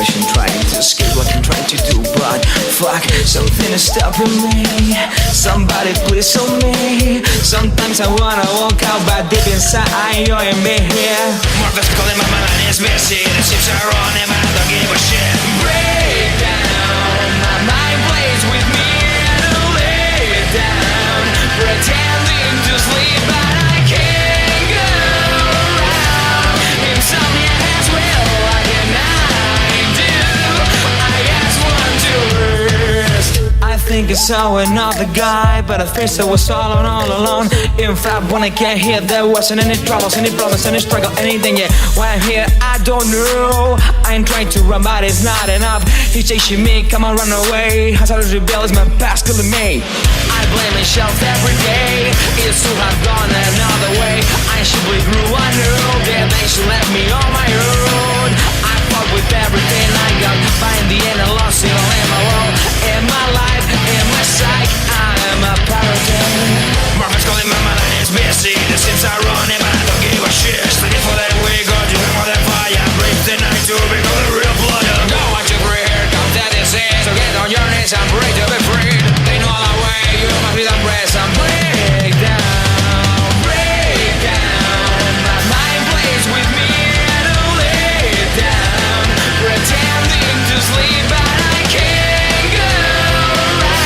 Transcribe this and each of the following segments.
depression, trying to escape like I'm trying to do. But fuck, something is stopping me. Somebody please help me. Sometimes I wanna walk out, but deep inside I know you may hear. Морда коли мама на не смерти, the chips are on and I don't give a shit. Break down, my mind plays with me and lay it down, pretending to sleep, but I can't go around. Insomnia has will, what can I do? I just want to rest. I think I saw another guy, but at first I was all alone. In fact, when I came here, there wasn't any troubles, any problems, any struggle, anything yet. When I'm here, I don't know. I ain't trying to run, but it's not enough. He's chasing me, come on, run away. How to rebel is my past killing me. I blame myself every day. It's to have gone another way. I simply grew, I knew that they should let me on my own. I fought with everything I got, but in the end I lost it all in my world. In my life, in my sight, I am a parody. Murphys calling mama na не смерти, the chips are on and I don't give a shit. Study for that we go to hang on that fire, break the night to become a real blood. Don't want to free, here comes that disease. So get on your knees and pray to be free. They know all the way, you must be the press and break down, break down. My mind plays with me and I'll lay it down, pretending to sleep, but I can't go around.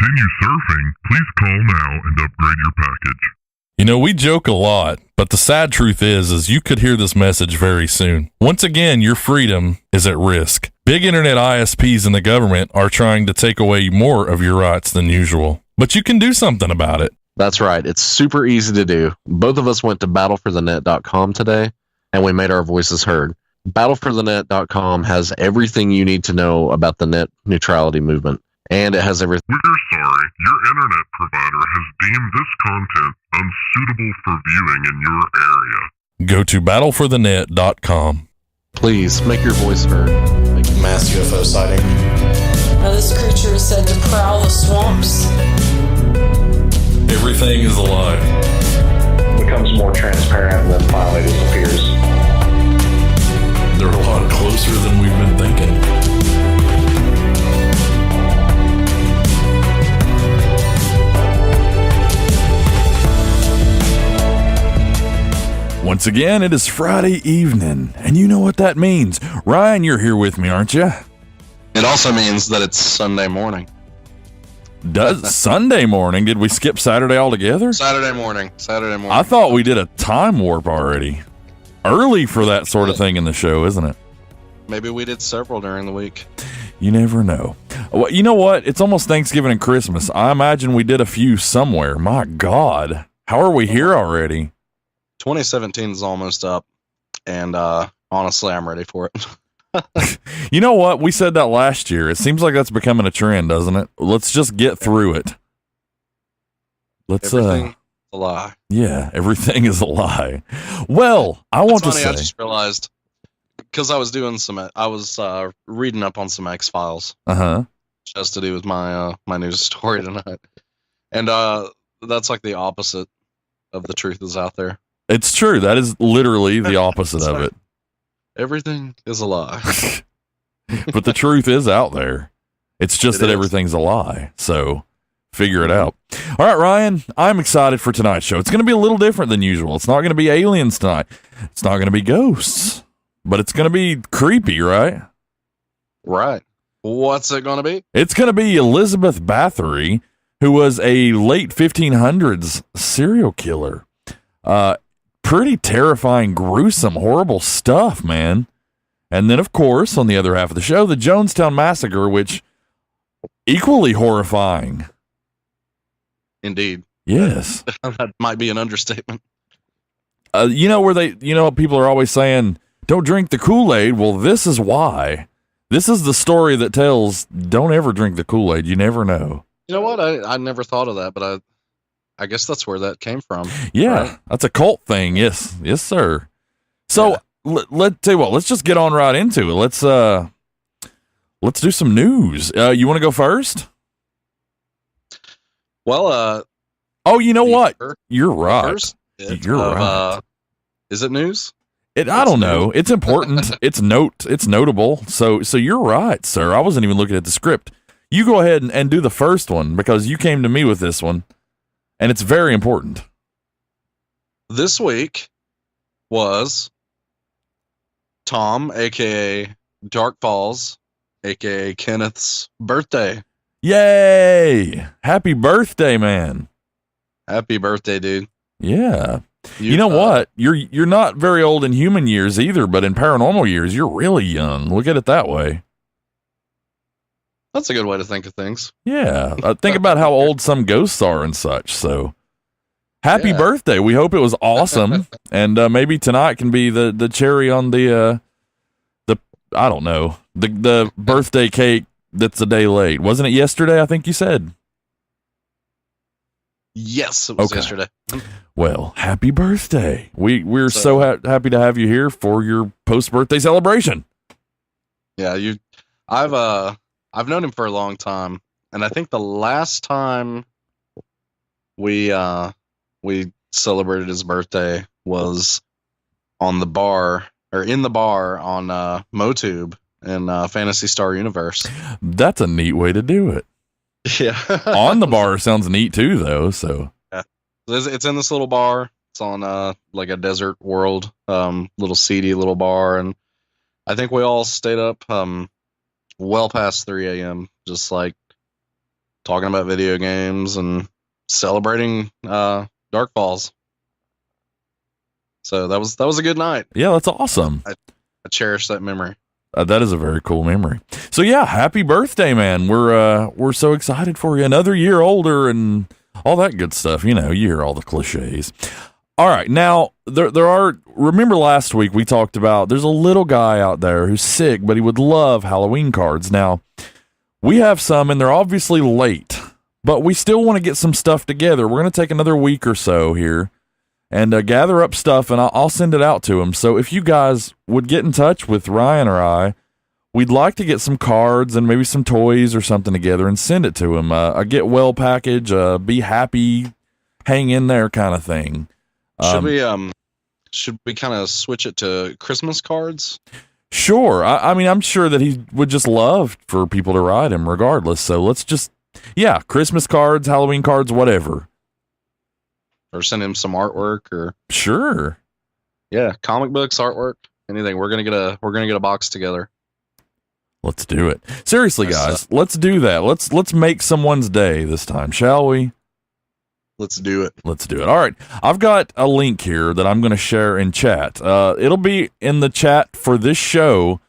continue surfing, please call now and upgrade your package. You know, we joke a lot, but the sad truth is you could hear this message very soon. Once again, your freedom is at risk. Big internet ISPs and the government are trying to take away more of your rights than usual. But you can do something about it. That's right. It's super easy to do. Both of us went to battleforthenet.com today, and we made our voices heard. Battleforthenet.com has everything you need to know about the net neutrality movement, and it has everything. We're sorry, your internet provider has deemed this content unsuitable for viewing in your area. Go to battleforthenet.com. Please make your voice heard. Mass UFO sighting. Now this creature is said to prowl the swamps. Everything is a lie. Becomes more transparent and then finally disappears. They're a lot closer than we've been thinking. Once again, it is Friday evening, and you know what that means. Ryan, you're here with me, aren't you? It also means that it's Sunday morning. Does Sunday morning? Did we skip Saturday altogether? Saturday morning. I thought we did a time warp already. Early for that sort of thing in the show, isn't it? Maybe we did several during the week. You never know. Well, you know what? It's almost Thanksgiving and Christmas. I imagine we did a few somewhere. My God. How are we here already? 2017 is almost up, and honestly, I'm ready for it. You know what? We said that last year. It seems like that's becoming a trend, doesn't it? Let's just get through it. Everything a lie. Yeah, everything is a lie. Well, I want to say. I just realized, because I was doing reading up on some X-Files. Which has to do with my news story tonight. And that's like the opposite of the truth is out there. It's true. That is literally the opposite of it. Everything is a lie. But the truth is out there. It's just that everything's a lie. So figure it out. All right, Ryan, I'm excited for tonight's show. It's going to be a little different than usual. It's not going to be aliens tonight. It's not going to be ghosts. But it's going to be creepy, right? Right. What's it going to be? It's going to be Elizabeth Bathory, who was a late 1500s serial killer. Pretty terrifying, gruesome, horrible stuff, man. And then, of course, on the other half of the show, the Jonestown Massacre, which equally horrifying. Indeed. Yes. That might be an understatement. People are always saying, don't drink the Kool-Aid. Well, this is why. This is the story that tells, don't ever drink the Kool-Aid. You never know. You know what? I never thought of that, but I guess that's where that came from. Yeah, right? That's a cult thing. Yes, sir. So let's tell you what. Let's just get on right into it. Let's do some news. You want to go first? Well, you know what? You're right. You're right. Is it news? I don't know. It's important. It's notable. So you're right, sir. I wasn't even looking at the script. You go ahead and do the first one because you came to me with this one. And it's very important. This week was Tom, a.k.a. Dark Falls, a.k.a. Kenneth's birthday. Yay! Happy birthday, man. Happy birthday, dude. Yeah. You know what? You're not very old in human years either, but in paranormal years, you're really young. Look at it that way. That's a good way to think of things. Yeah. Think about how old some ghosts are and such. So happy birthday. We hope it was awesome. And maybe tonight can be the cherry on the I don't know, the birthday cake that's a day late. Wasn't it yesterday, I think you said? Yes, it was yesterday. Well, happy birthday. We're so happy to have you here for your post-birthday celebration. Yeah, I've known him for a long time, and I think the last time we celebrated his birthday was on the bar or in the bar on MoTube in Phantasy Star Universe. That's a neat way to do it. Yeah, on the bar sounds neat too, though. So yeah, it's in this little bar. It's on like a desert world, little seedy little bar, and I think we all stayed up well past 3 a.m. just like talking about video games and celebrating Dark Falls. So that was a good night. Yeah, that's awesome. I cherish that memory. That is a very cool memory. So yeah, happy birthday, man. We're so excited for you. Another year older and all that good stuff. You know, you hear all the cliches. All right, now there are. Remember last week we talked about there's a little guy out there who's sick, but he would love Halloween cards. Now we have some, and they're obviously late, but we still want to get some stuff together. We're going to take another week or so here and gather up stuff, and I'll send it out to him. So if you guys would get in touch with Ryan or I, we'd like to get some cards and maybe some toys or something together and send it to him. A get well package, be happy, hang in there kind of thing. Should we kind of switch it to Christmas cards? Sure. I mean, I'm sure that he would just love for people to write him regardless. So let's just, Christmas cards, Halloween cards, whatever. Or send him some artwork, or sure, comic books, artwork, anything. We're gonna get a box together. Let's do it. Seriously, guys, let's do that. Let's make someone's day this time, shall we? Let's do it. Let's do it. All right, I've got a link here that I'm going to share in chat. It'll be in the chat for this show,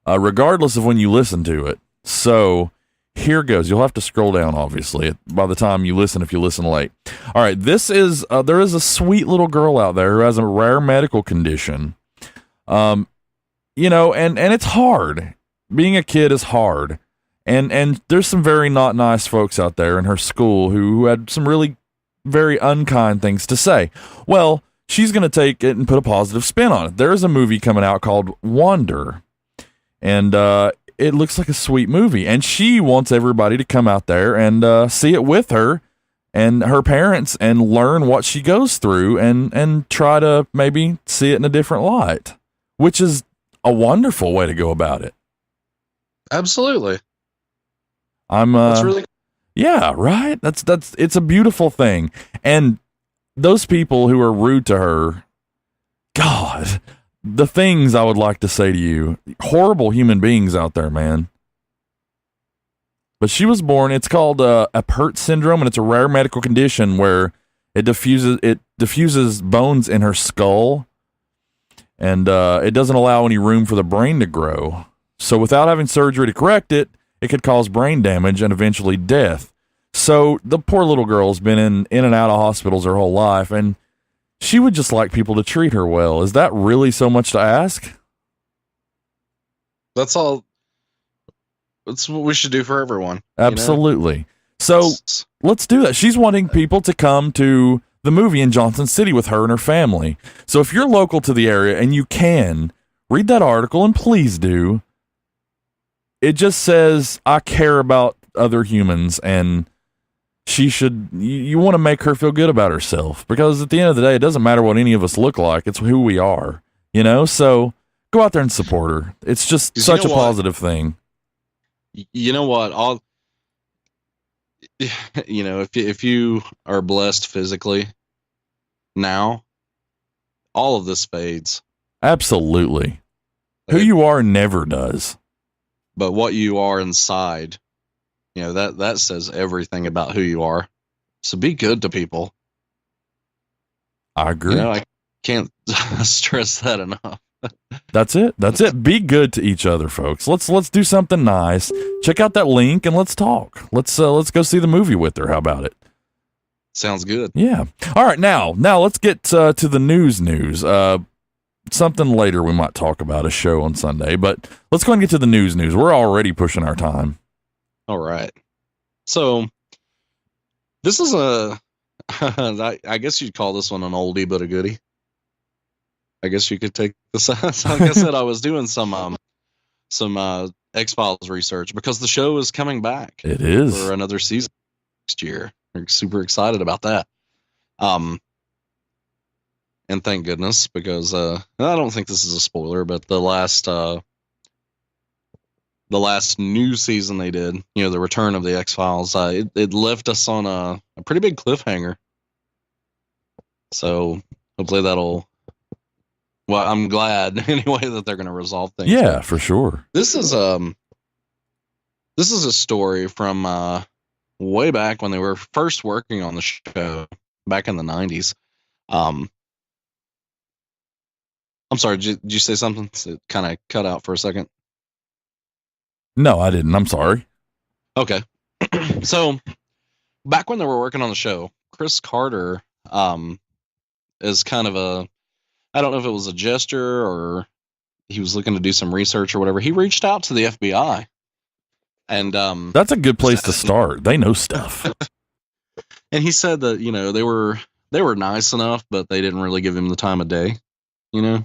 regardless of when you listen to it. So here goes. You'll have to scroll down, obviously, by the time you listen, if you listen late. All right, this is, there is a sweet little girl out there who has a rare medical condition. And it's hard. Being a kid is hard. And there's some very not nice folks out there in her school who had some really very unkind things to say. Well, she's going to take it and put a positive spin on it. There's a movie coming out called Wonder. And, it looks like a sweet movie, and she wants everybody to come out there and see it with her and her parents and learn what she goes through and try to maybe see it in a different light, which is a wonderful way to go about it. Absolutely. That's really yeah, right. That's it's a beautiful thing, and those people who are rude to her, God. The things I would like to say to you, horrible human beings out there, man. But she was born, it's called Apert syndrome, and it's a rare medical condition where it diffuses bones in her skull, and it doesn't allow any room for the brain to grow. So without having surgery to correct it, it could cause brain damage and eventually death. So the poor little girl's been in and out of hospitals her whole life, and she would just like people to treat her well. Is that really so much to ask? That's all. That's what we should do for everyone. Absolutely. So let's do that. She's wanting people to come to the movie in Johnson City with her and her family. So if you're local to the area and you can, read that article, and please do. It just says, I care about other humans, and you want to make her feel good about herself, because at the end of the day, it doesn't matter what any of us look like. It's who we are, so go out there and support her. It's just such a positive thing. You know what? If you are blessed physically now, all of this fades. Absolutely. Who you are never does. But what you are inside, that says everything about who you are. So be good to people. I agree. I can't stress that enough. That's it. Be good to each other, folks. Let's do something nice. Check out that link and let's talk. Let's go see the movie with her. How about it? Sounds good. Yeah. All right. Now let's get to the news. Something later we might talk about a show on Sunday, but let's go and get to the news. We're already pushing our time. All right. So this is I guess you'd call this one an oldie but a goodie. I guess you could take this. Like I said, I was doing some X-Files research because the show is coming back. It is for another season next year. We're super excited about that. And thank goodness, because I don't think this is a spoiler, but the last new season they did, the return of the X-Files, it left us on a pretty big cliffhanger. So hopefully I'm glad anyway that they're going to resolve things. Yeah, but for sure. This is a story from way back when they were first working on the show back in the 90s. I'm sorry, did you say something? It kind of cut out for a second. No, I didn't. I'm sorry. Okay. So back when they were working on the show, Chris Carter is kind of I don't know if it was a gesture or he was looking to do some research or whatever. He reached out to the FBI. And that's a good place to start. They know stuff. And he said that, they were nice enough, but they didn't really give him the time of day, but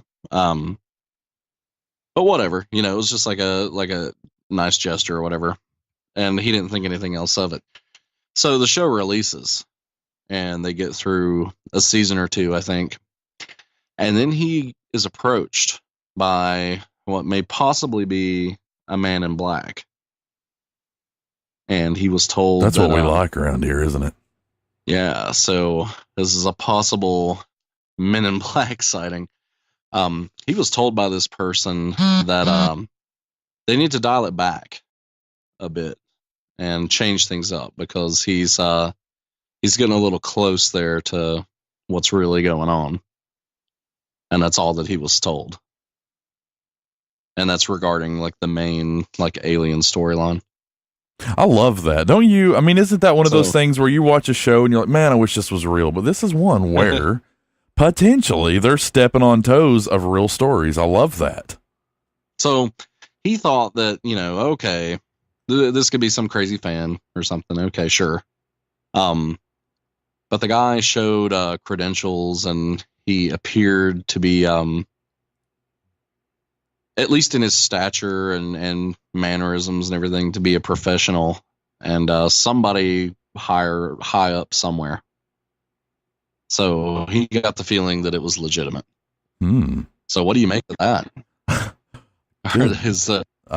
whatever, it was just like a nice gesture or whatever. And he didn't think anything else of it. So the show releases and they get through a season or two, I think. And then he is approached by what may possibly be a man in black. And he was told that's what we like around here, isn't it? Yeah. So this is a possible Men in Black sighting. He was told by this person that they need to dial it back a bit and change things up because he's getting a little close there to what's really going on. And that's all that he was told. And that's regarding like the main like alien storyline. I love that. Don't you? I mean, isn't that one of those things where you watch a show and you're like, man, I wish this was real, but this is one where potentially they're stepping on toes of real stories. I love that. So he thought that, okay, this could be some crazy fan or something. Okay, sure. But the guy showed credentials and he appeared to be, at least in his stature and mannerisms and everything, to be a professional and somebody high up somewhere. So he got the feeling that it was legitimate. So what do you make of that? I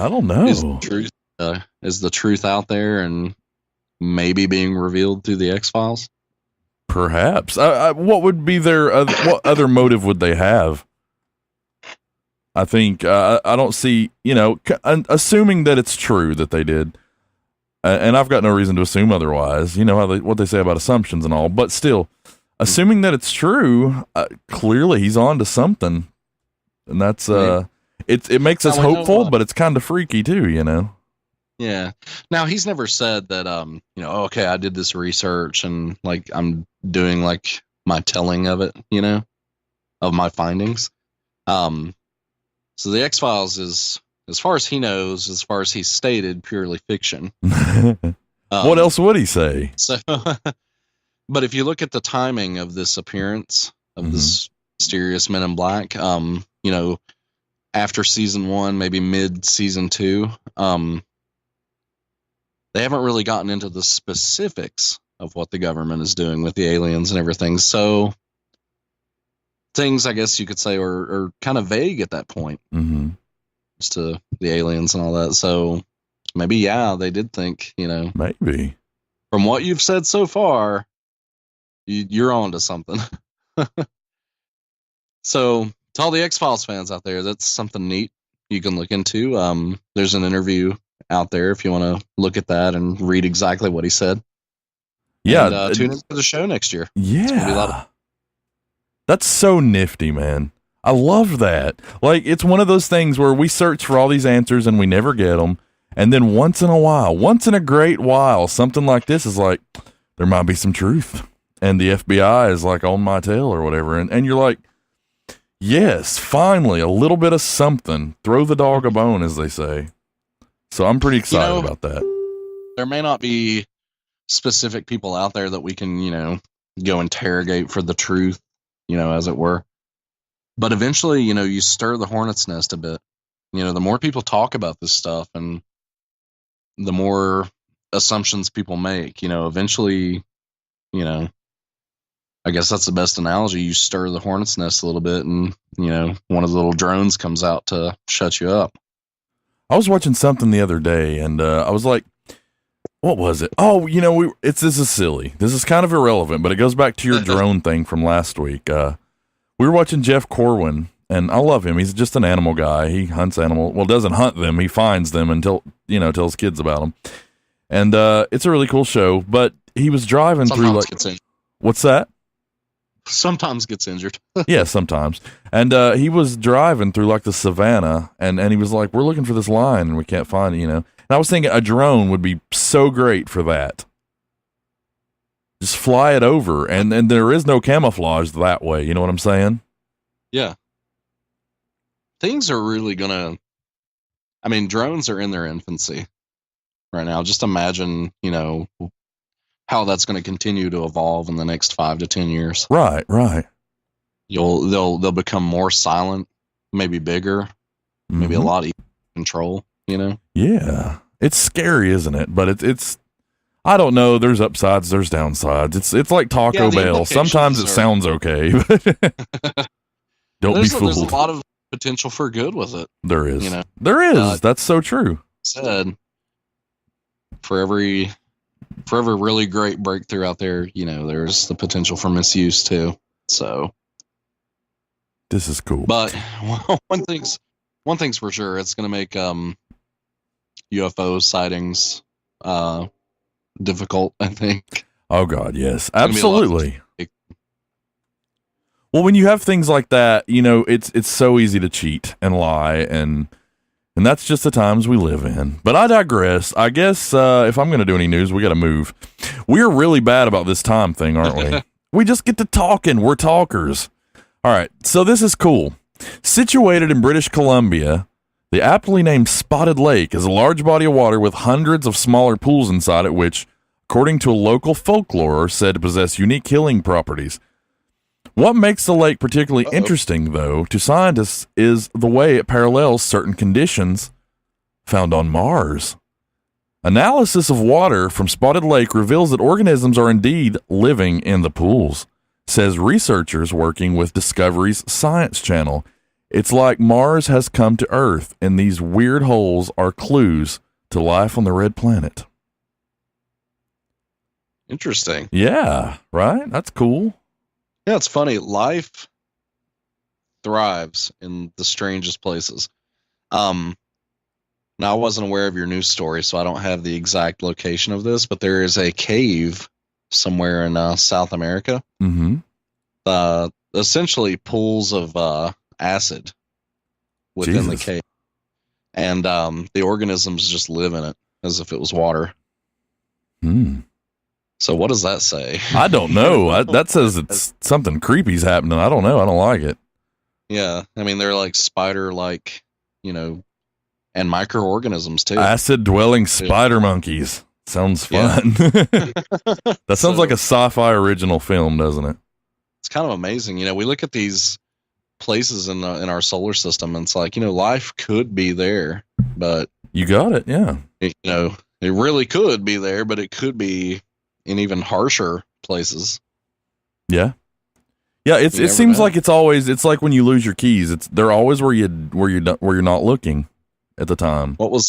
don't know. Is the truth out there and maybe being revealed through the X-Files? Perhaps. What would be their what other motive would they have? I think I don't see, assuming that it's true that they did, and I've got no reason to assume otherwise. You know what they say about assumptions and all, but still, assuming that it's true, clearly he's on to something, and that's it makes us hopeful, but it's kind of freaky too, Yeah. Now he's never said that okay, I did this research and like I'm doing like my telling of it, of my findings. So the X-Files is, as far as he knows, as far as he's stated, purely fiction. What else would he say? So, but if you look at the timing of this appearance of this mysterious Men in Black, after season 1, maybe mid season 2, they haven't really gotten into the specifics of what the government is doing with the aliens and everything. So things, I guess you could say, are kind of vague at that point as to the aliens and all that. So maybe, they did think, maybe from what you've said so far, you're on to something. So to all the X-Files fans out there, that's something neat you can look into. There's an interview out there if you want to look at that and read exactly what he said. Yeah. And, tune into the show next year. Yeah. That's so nifty, man. I love that. Like, it's one of those things where we search for all these answers and we never get them. And then once in a great while, something like this is like, there might be some truth. And the FBI is like on my tail or whatever. And you're like, yes, finally, a little bit of something. Throw the dog a bone, as they say. So I'm pretty excited about that. There may not be specific people out there that we can, go interrogate for the truth, as it were. But eventually, you stir the hornet's nest a bit. The more people talk about this stuff and the more assumptions people make, eventually, I guess that's the best analogy. You stir the hornet's nest a little bit and, one of the little drones comes out to shut you up. I was watching something the other day and I was like, what was it? Oh, this is silly. This is kind of irrelevant, but it goes back to your drone thing from last week. We were watching Jeff Corwin, and I love him. He's just an animal guy. He hunts animals. Well, doesn't hunt them. He finds them and tells kids about them. And it's a really cool show, but he was driving through Sometimes like, gets injured. what's that? Sometimes gets injured. Yeah, sometimes. And he was driving through like the savannah, and he was like, we're looking for this line and we can't find it, you know. And I was thinking a drone would be so great for that. Just fly it over, and there is no camouflage that way, you know what I'm saying? Yeah. Things are really gonna, I mean, drones are in their infancy right now. Just imagine, you know, how that's going to continue to evolve in the next 5 to 10 years. Right. They'll become more silent, maybe bigger, maybe a lot easier to control, you know? Yeah. It's scary, isn't it? But it's I don't know, there's upsides, there's downsides. It's like Taco Bell. Sometimes it sounds okay, but don't be fooled. There's a lot of potential for good with it. There is. You know? There is. That's so true. Said for every really great breakthrough out there, you know, there's the potential for misuse too. So this is cool. But one thing's for sure, it's going to make UFO sightings difficult, I think. Oh God, yes. Absolutely. Well, when you have things like that, you know, it's so easy to cheat and lie, and that's just the times we live in. But I digress. I guess if I'm going to do any news, we got to move. We're really bad about this time thing, aren't we? We just get to talking. We're talkers. All right, so this is cool. Situated in British Columbia, the aptly named Spotted Lake is a large body of water with hundreds of smaller pools inside it, which, according to a local folklore, are said to possess unique healing properties. What makes the lake particularly interesting, though, to scientists is the way it parallels certain conditions found on Mars. Analysis of water from Spotted Lake reveals that organisms are indeed living in the pools, says researchers working with Discovery's Science Channel. It's like Mars has come to Earth, and these weird holes are clues to life on the red planet. Interesting. Yeah, right? That's cool. Yeah, it's funny. Life thrives in the strangest places. Now, I wasn't aware of your news story, so I don't have the exact location of this, but there is a cave somewhere in South America. Mm-hmm. Essentially pools of acid within the cave. And the organisms just live in it as if it was water. So what does that say? I don't know. That says it's something creepy's happening. I don't know. I don't like it. Yeah. I mean, they're like spider-like, you know, and microorganisms too. Acid-dwelling spider monkeys. Sounds fun. Yeah. That sounds like a sci-fi original film, doesn't it? It's kind of amazing. You know, we look at these places in our solar system, and it's like, you know, life could be there, but you got it. Yeah. You know, it really could be there, but it could be in even harsher places. Yeah. Yeah, it seems like it's like when you lose your keys. They're always where you're not looking at the time. What was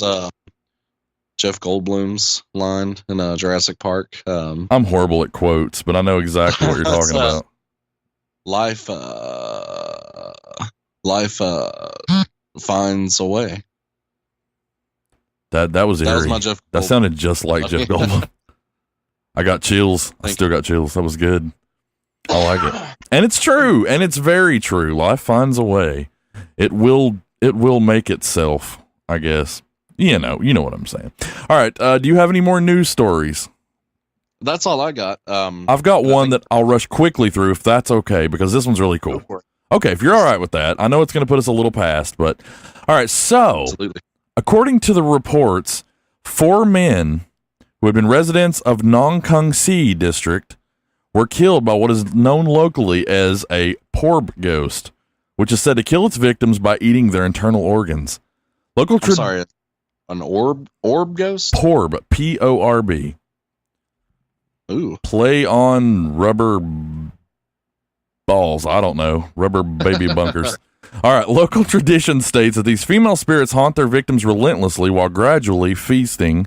Jeff Goldblum's line in Jurassic Park? I'm horrible at quotes, but I know exactly what you're talking about. Life finds a way. That was eerie. That was my Jeff Goldblum. That sounded just like Jeff Goldblum. I got chills. I still got chills. That was good. I like it. And it's true. And it's very true. Life finds a way. It will make itself, I guess. You know what I'm saying. All right. Do you have any more news stories? That's all I got. I've got one that I'll rush quickly through if that's okay, because this one's really cool. Okay, if you're all right with that. I know it's going to put us a little past, but all right. So, absolutely. According to the reports, 4 men who had been residents of Nong Kung Si district were killed by what is known locally as a porb ghost, which is said to kill its victims by eating their internal organs. Sorry, an orb ghost? Porb, P-O-R-B. Ooh. Play on rubber balls. I don't know. Rubber baby bunkers. All right. Local tradition states that these female spirits haunt their victims relentlessly while gradually feasting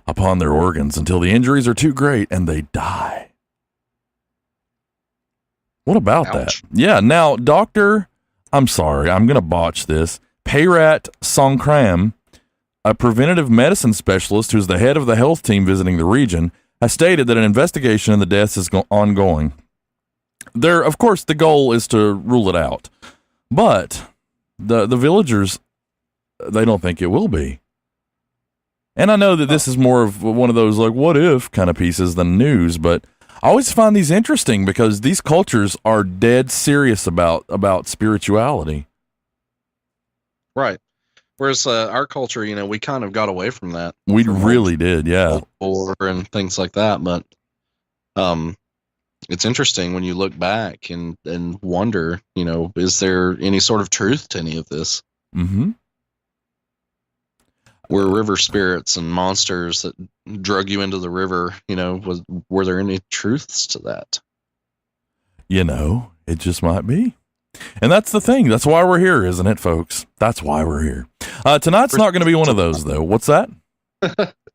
upon their organs until the injuries are too great and they die. What about that? Yeah. Now, I'm sorry, I'm going to botch this. Payrat Songkram a preventative medicine specialist who's the head of the health team visiting the region, has stated that an investigation into the deaths is ongoing. Of course, the goal is to rule it out, but the villagers, they don't think it will be. And I know that this is more of one of those like what if kind of pieces than news, but I always find these interesting because these cultures are dead serious about spirituality. Right. Whereas our culture, we kind of got away from that. We really did, yeah. And things like that. But it's interesting when you look back and wonder, is there any sort of truth to any of this? Mm-hmm. Were river spirits and monsters that drug you into the river, were there any truths to that? It just might be. And that's the thing. That's why we're here, isn't it, folks? That's why we're here. Tonight's not going to be one of those, though. What's that?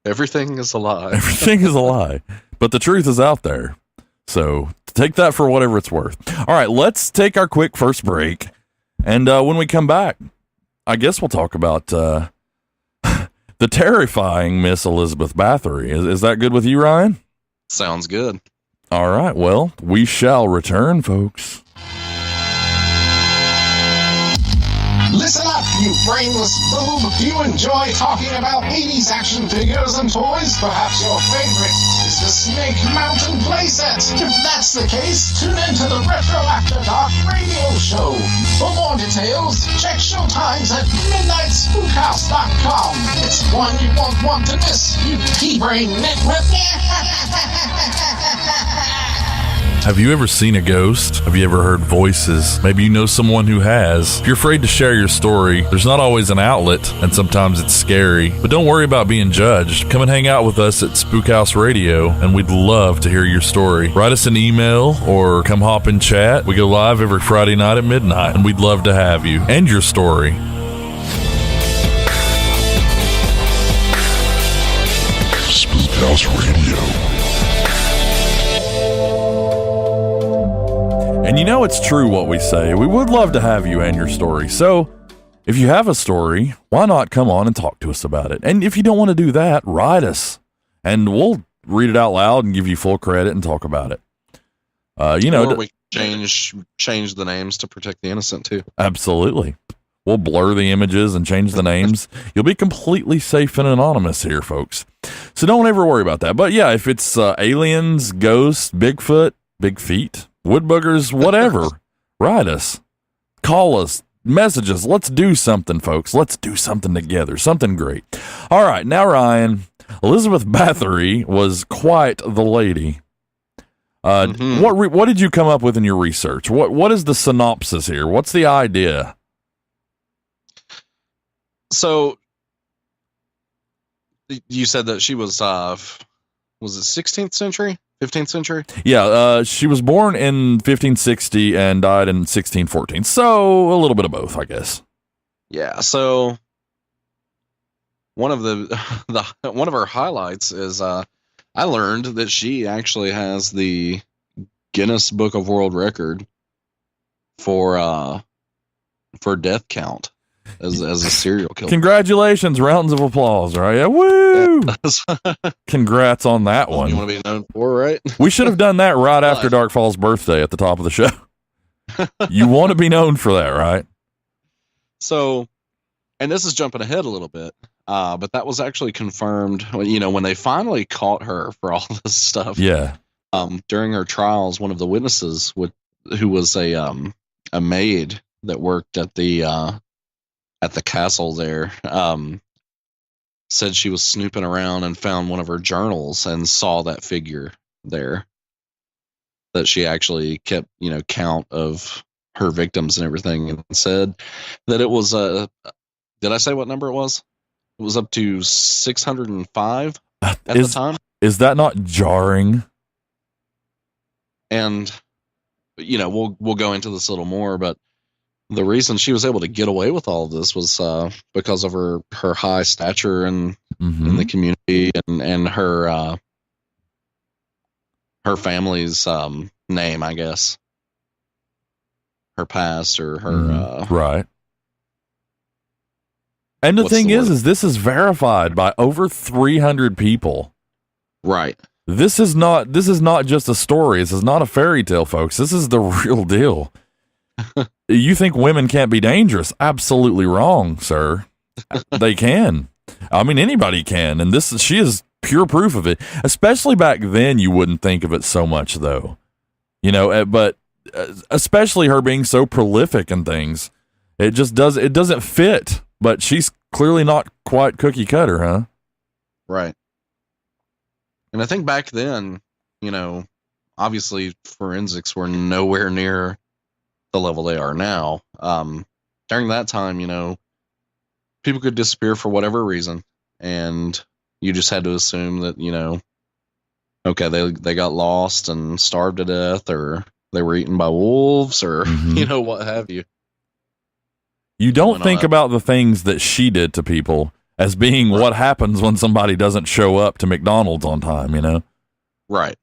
Everything is a lie. Everything is a lie. But the truth is out there. So take that for whatever it's worth. All right, let's take our quick first break. And when we come back, I guess we'll talk about the terrifying Miss Elizabeth Bathory. Is that good with you, Ryan? Sounds good. All right, well, we shall return, folks. Listen up, you brainless boob. Do you enjoy talking about 80s action figures and toys? Perhaps your favorite is the Snake Mountain playset. If that's the case, tune into the Retro After Dark radio show. For more details, check showtimes at midnightspookhouse.com. It's one you won't want to miss, you pea-brain network. Have you ever seen a ghost? Have you ever heard voices? Maybe you know someone who has. If you're afraid to share your story, there's not always an outlet, and sometimes it's scary. But don't worry about being judged. Come and hang out with us at Spook House Radio, and we'd love to hear your story. Write us an email or come hop in chat. We go live every Friday night at midnight, and we'd love to have you and your story. Spook House Radio. And it's true what we say. We would love to have you and your story. So if you have a story, why not come on and talk to us about it? And if you don't want to do that, write and we'll read it out loud and give you full credit and talk about it. Or we change the names to protect the innocent too. Absolutely. We'll blur the images and change the names. You'll be completely safe and anonymous here, folks. So don't ever worry about that. But yeah, if it's aliens, ghosts, Bigfoot, big feet, woodbuggers, whatever, write us, call us, message us. Let's do something, folks. Let's do something together. Something great. All right. Now, Ryan, Elizabeth Bathory was quite the lady. What did you come up with in your research? What is the synopsis here? What's the idea? So you said that she was it 16th century? 15th century? Yeah, she was born in 1560 and died in 1614. So a little bit of both, I guess. Yeah. So one of one of her highlights is I learned that she actually has the Guinness Book of World Record for death count as a serial killer. Congratulations, rounds of applause, right? Yeah, woo! Yeah. Congrats on that one. You want to be known for, right? We should have done that right after Dark Fall's birthday at the top of the show. You want to be known for that, right? So, and this is jumping ahead a little bit, but that was actually confirmed, when they finally caught her for all this stuff. Yeah. During her trials, one of the witnesses who was a maid that worked at the castle there, said she was snooping around and found one of her journals and saw that figure there, that she actually kept, count of her victims and everything, and said that it was did I say what number it was? It was up to 605 at the time. Is that not jarring? And, we'll go into this a little more, but the reason she was able to get away with all of this was because of her high stature in the community and her family's name, I guess. Her past or her right. And the What's thing the is word? this is verified by over 300 people. Right. This is not just a story. This is not a fairy tale, folks. This is the real deal. You think women can't be dangerous? Absolutely wrong, sir. They can. I mean, anybody can. And she is pure proof of it. Especially back then, you wouldn't think of it so much, though. But especially her being so prolific and things, it doesn't fit. But she's clearly not quite cookie cutter, huh? Right. And I think back then, obviously forensics were nowhere near the level they are now. During that time, people could disappear for whatever reason, and you just had to assume that, okay, they got lost and starved to death, or they were eaten by wolves, or what have you. You don't think about the things that she did to people as being what happens when somebody doesn't show up to McDonald's on time, Right.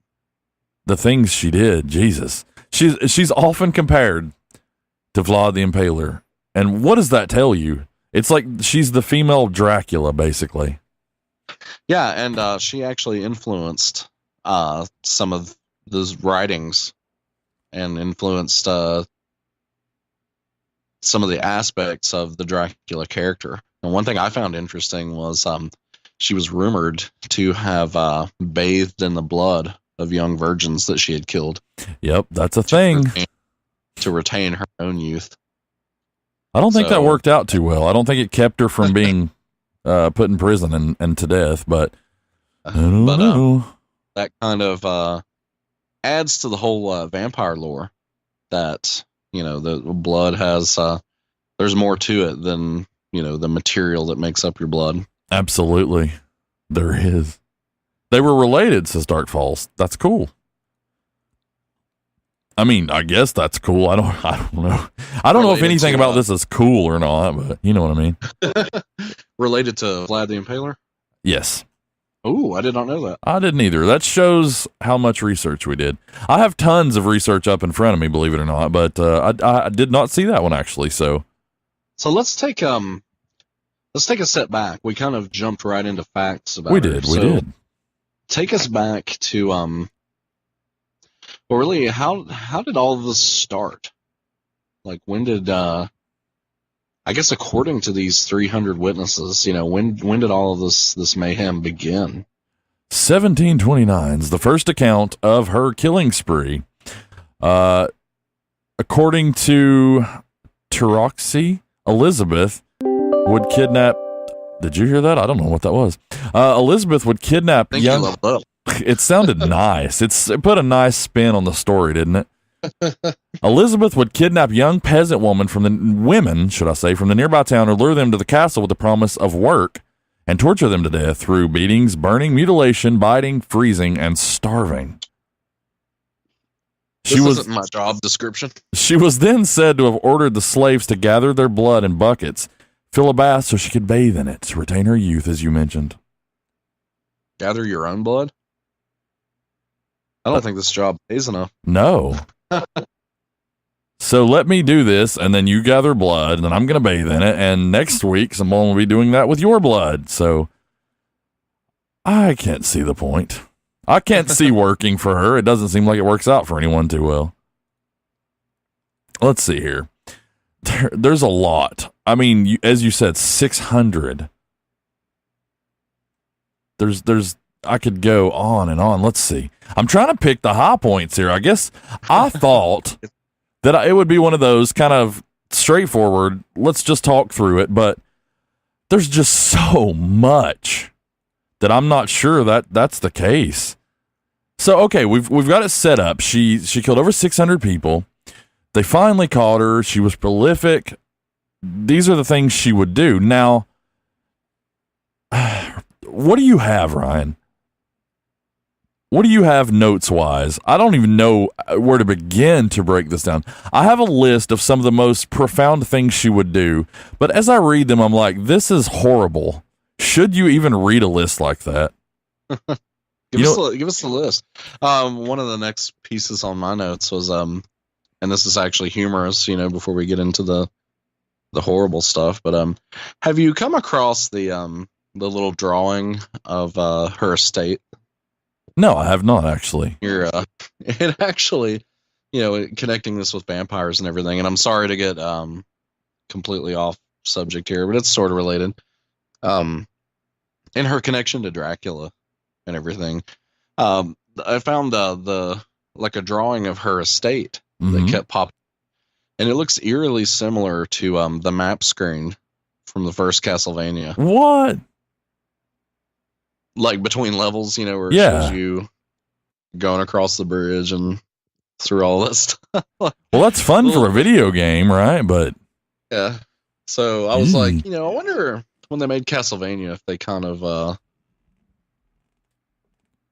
The things she did, Jesus. She's often compared to Vlad the Impaler. And what does that tell you? It's like she's the female Dracula, basically. Yeah, and she actually influenced some of those writings and influenced some of the aspects of the Dracula character. And one thing I found interesting was she was rumored to have bathed in the blood of young virgins that she had killed. Yep, that's a thing. To retain her own youth. I don't think that worked out too well. I don't think it kept her from being put in prison and to death, but I don't know. That kind of adds to the whole vampire lore that, the blood has, there's more to it than, the material that makes up your blood. Absolutely. There is. They were related, says Dark Falls. That's cool. I mean, I guess that's cool. I don't know. I don't know if anything about this is cool or not, but you know what I mean. Related to Vlad the Impaler? Yes. Oh, I did not know that. I didn't either. That shows how much research we did. I have tons of research up in front of me, believe it or not, but I did not see that one actually. So let's take a step back. We kind of jumped right into facts about We her. did. Take us back to well, really, how did all of this start? Like, when did I guess according to these 300 witnesses, when did all of this mayhem begin? 1729 is the first account of her killing spree. According to Teroxy, Elizabeth would kidnap. Did you hear that? I don't know what that was. Elizabeth would kidnap young. You leveled up. It sounded nice. It put a nice spin on the story, didn't it? Elizabeth would kidnap young peasant women from the nearby town, or lure them to the castle with the promise of work, and torture them to death through beatings, burning, mutilation, biting, freezing, and starving. This isn't my job description. She was then said to have ordered the slaves to gather their blood in buckets, fill a bath so she could bathe in it to retain her youth, as you mentioned. Gather your own blood? I don't think this job pays enough. No. So let me do this, and then you gather blood, and then I'm going to bathe in it, and next week someone will be doing that with your blood. So I can't see the point. I can't see working for her. It doesn't seem like it works out for anyone too well. Let's see here. There's a lot. I mean, as you said, 600. There's I could go on and on. Let's see. I'm trying to pick the high points here. I guess I thought that it would be one of those kind of straightforward, let's just talk through it, but there's just so much that I'm not sure that that's the case. So, okay, we've got it set up. She killed over 600 people. They finally caught her. She was prolific. These are the things she would do. Now, what do you have, Ryan? What do you have notes-wise? I don't even know where to begin to break this down. I have a list of some of the most profound things she would do, but as I read them, I'm like, this is horrible. Should you even read a list like that? Give us the list. One of the next pieces on my notes was, and this is actually humorous, before we get into the horrible stuff. But have you come across the little drawing of her estate? No, I have not actually. It actually, connecting this with vampires and everything. And I'm sorry to get completely off subject here, but it's sort of related. In her connection to Dracula and everything, I found a drawing of her estate that kept popping, and it looks eerily similar to the map screen from the first Castlevania. What? Like between levels, where it shows you going across the bridge and through all that stuff. Well, that's fun for a video game, right? But yeah. So I was like, I wonder when they made Castlevania if they kind of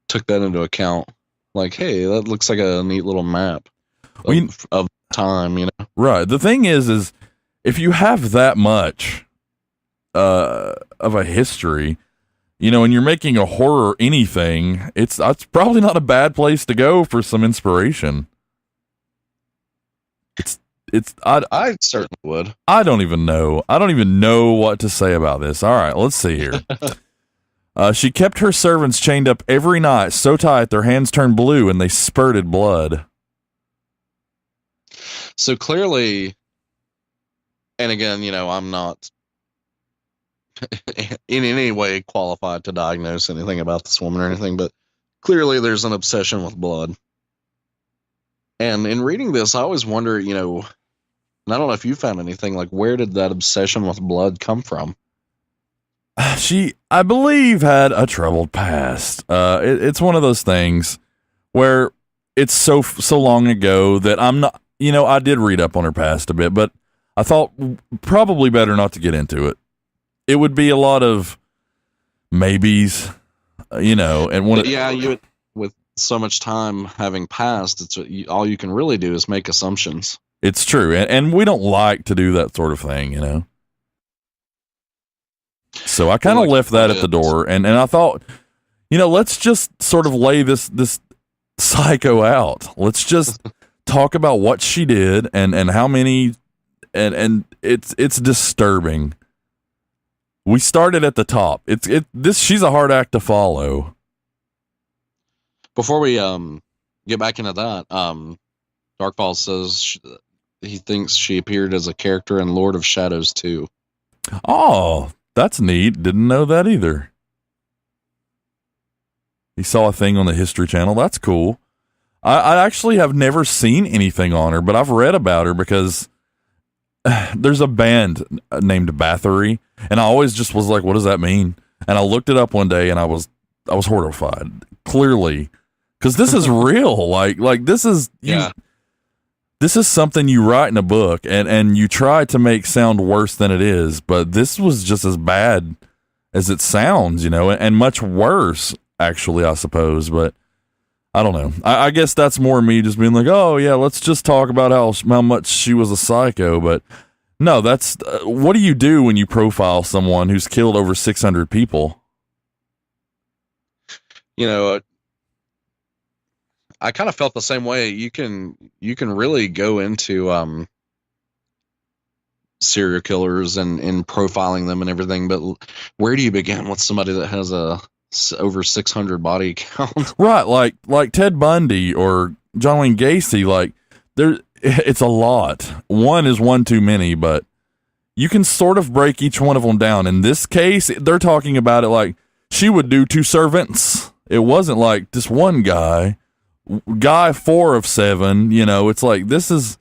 took that into account. Like, hey, that looks like a neat little map of time, Right. The thing is if you have that much of a history, and you're making a horror anything, it's probably not a bad place to go for some inspiration. I certainly would. I don't even know. I don't even know what to say about this. All right, let's see here. She kept her servants chained up every night, so tight their hands turned blue and they spurted blood. So clearly, and again, I'm not in any way qualified to diagnose anything about this woman or anything, but clearly there's an obsession with blood. And in reading this, I always wonder, and I don't know if you found anything, like, where did that obsession with blood come from? She, I believe, had a troubled past. It's one of those things where it's so long ago that I'm not, I did read up on her past a bit, but I thought probably better not to get into it. It would be a lot of maybes, and with so much time having passed, it's all you can really do is make assumptions. It's true, and we don't like to do that sort of thing, So I kind of left that at the door, and I thought, let's just sort of lay this psycho out. Let's just talk about what she did and how many, and it's disturbing. We started at the top. She's a hard act to follow. Before we get back into that, Darkfall says he thinks she appeared as a character in Lord of Shadows 2. Oh, that's neat. Didn't know that either. He saw a thing on the History Channel. That's cool. I actually have never seen anything on her, but I've read about her because there's a band named Bathory, and I always just was like, what does that mean? And I looked it up one day, and I was horrified. Clearly, because this is real. Like this is this is something you write in a book, and you try to make sound worse than it is, but this was just as bad as it sounds, and much worse, actually, I suppose. But I don't know. I guess that's more me just being like, oh yeah, let's just talk about how much she was a psycho. But no, that's what do you do when you profile someone who's killed over 600 people? I kind of felt the same way. You can really go into serial killers and profiling them and everything, but where do you begin with somebody that has a over 600 body count? Right, like Ted Bundy or John Wayne Gacy. It's a lot. One is one too many, but you can sort of break each one of them down. In this case, they're talking about it like she would do 2 servants. It wasn't like this one guy 4 of 7. It's like this is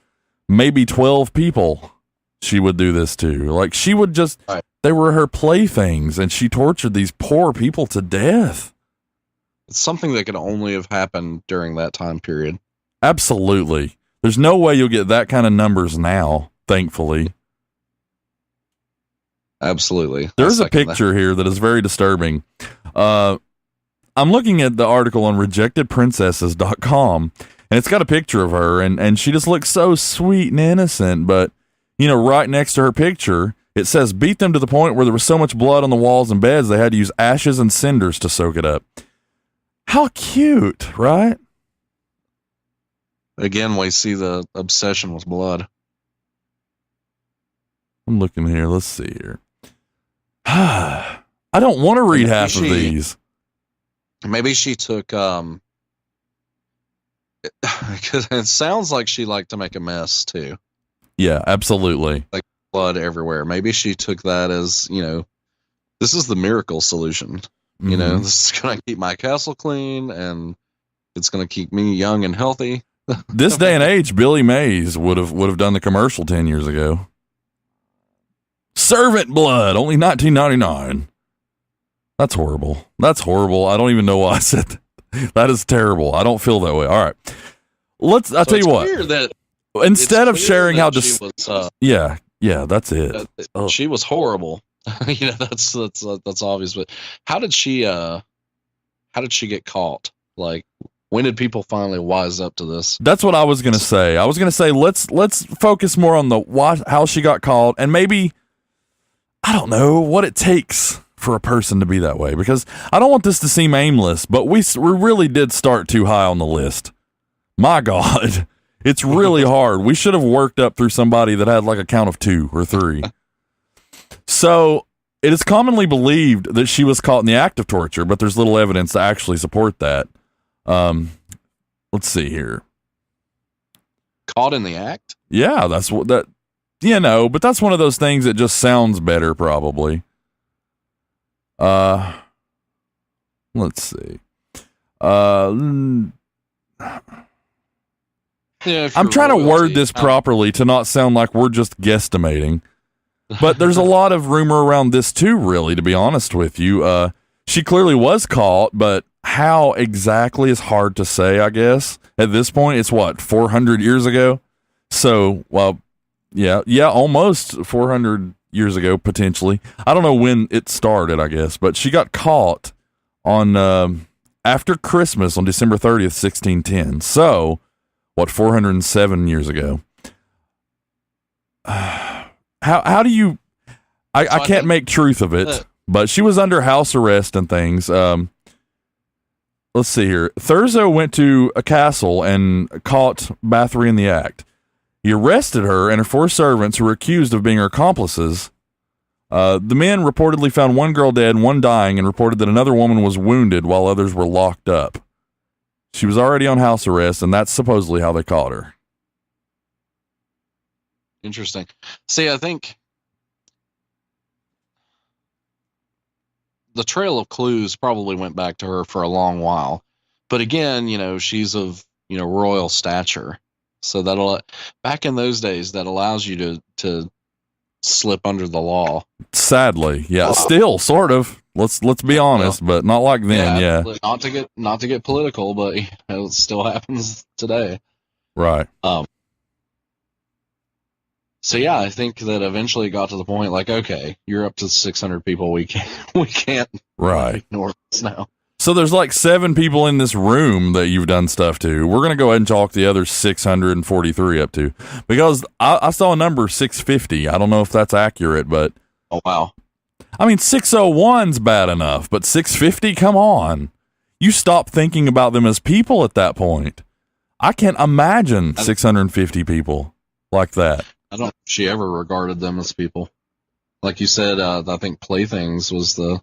maybe 12 people she would do this to. Like she would just. Right. They were her playthings, and she tortured these poor people to death. It's something that could only have happened during that time period. Absolutely. There's no way you'll get that kind of numbers now, thankfully. Absolutely. There's a picture here that is very disturbing. I'm looking at the article on rejectedprincesses.com, and it's got a picture of her, and she just looks so sweet and innocent, but, right next to her picture, it says, beat them to the point where there was so much blood on the walls and beds they had to use ashes and cinders to soak it up. How cute, right? Again, we see the obsession with blood. I'm looking here. Let's see here. I don't want to read half of these. Maybe she took, because it sounds like she liked to make a mess too. Yeah, absolutely. Like blood everywhere. Maybe she took that as, this is the miracle solution. This is going to keep my castle clean and it's going to keep me young and healthy. This day and age, Billy Mays would have done the commercial 10 years ago. Servant blood, only $19.99. That's horrible. That's horrible. I don't even know why I said that. That is terrible. I don't feel that way. All right. I'll tell you what. Instead of sharing how yeah, that's it. She was horrible. That's obvious. But how did she get caught? Like, when did people finally wise up to this? That's what I was gonna say. I was gonna say let's focus more on how she got caught, and maybe I don't know what it takes for a person to be that way, because I don't want this to seem aimless, but we really did start too high on the list. My God, it's really hard. We should have worked up through somebody that had like a count of 2 or 3. So it is commonly believed that she was caught in the act of torture, but there's little evidence to actually support that. Let's see here. Caught in the act? Yeah, that's what that, but that's one of those things that just sounds better, probably. Let's see. I'm trying to word this properly to not sound like we're just guesstimating. But there's a lot of rumor around this too, really, to be honest with you. She clearly was caught, but how exactly is hard to say, I guess. At this point, it's 400 years ago? So, yeah, almost 400 years ago, potentially. I don't know when it started, I guess, but she got caught on after Christmas on December 30th, 1610. So, 407 years ago. How do you... I can't make truth of it, but she was under house arrest and things. Let's see here. Thurzo went to a castle and caught Bathory in the act. He arrested her and her 4 servants who were accused of being her accomplices. The men reportedly found one girl dead and one dying, and reported that another woman was wounded while others were locked up. She was already on house arrest, and that's supposedly how they caught her. Interesting. See, I think the trail of clues probably went back to her for a long while. But again, she's of, royal stature. So back in those days, that allows you to slip under the law. Sadly. Yeah. Still sort of. Let's be honest, but not like then. Yeah. Not to get political, but it still happens today. Right. So yeah, I think that eventually it got to the point like, okay, you're up to 600 people. We can't ignore this now. So there's 7 people in this room that you've done stuff to. We're going to go ahead and chalk the other 643 up to, because I saw a number 650. I don't know if that's accurate, but oh wow. I mean, 601's bad enough, but 650, come on. You stop thinking about them as people at that point. I can't imagine 650 people like that. I don't know if she ever regarded them as people. Like you said, I think playthings was the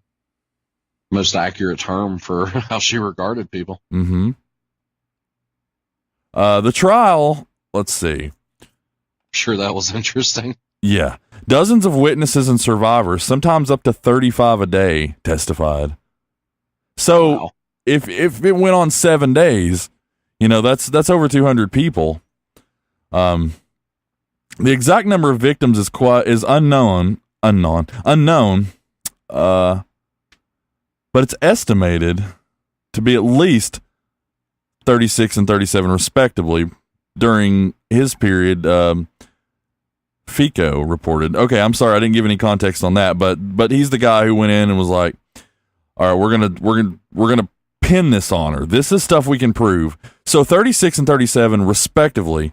most accurate term for how she regarded people. Mm-hmm. The trial, let's see. Sure, that was interesting. Yeah. Dozens of witnesses and survivors, sometimes up to 35 a day, testified. So wow. if it went on 7 days, that's over 200 people. The exact number of victims is unknown, but it's estimated to be at least 36 and 37 respectively during his period. FICO reported. Okay, I'm sorry, I didn't give any context on that, but he's the guy who went in and was like, "All right, we're gonna pin this on her. This is stuff we can prove." So 36 and 37 respectively.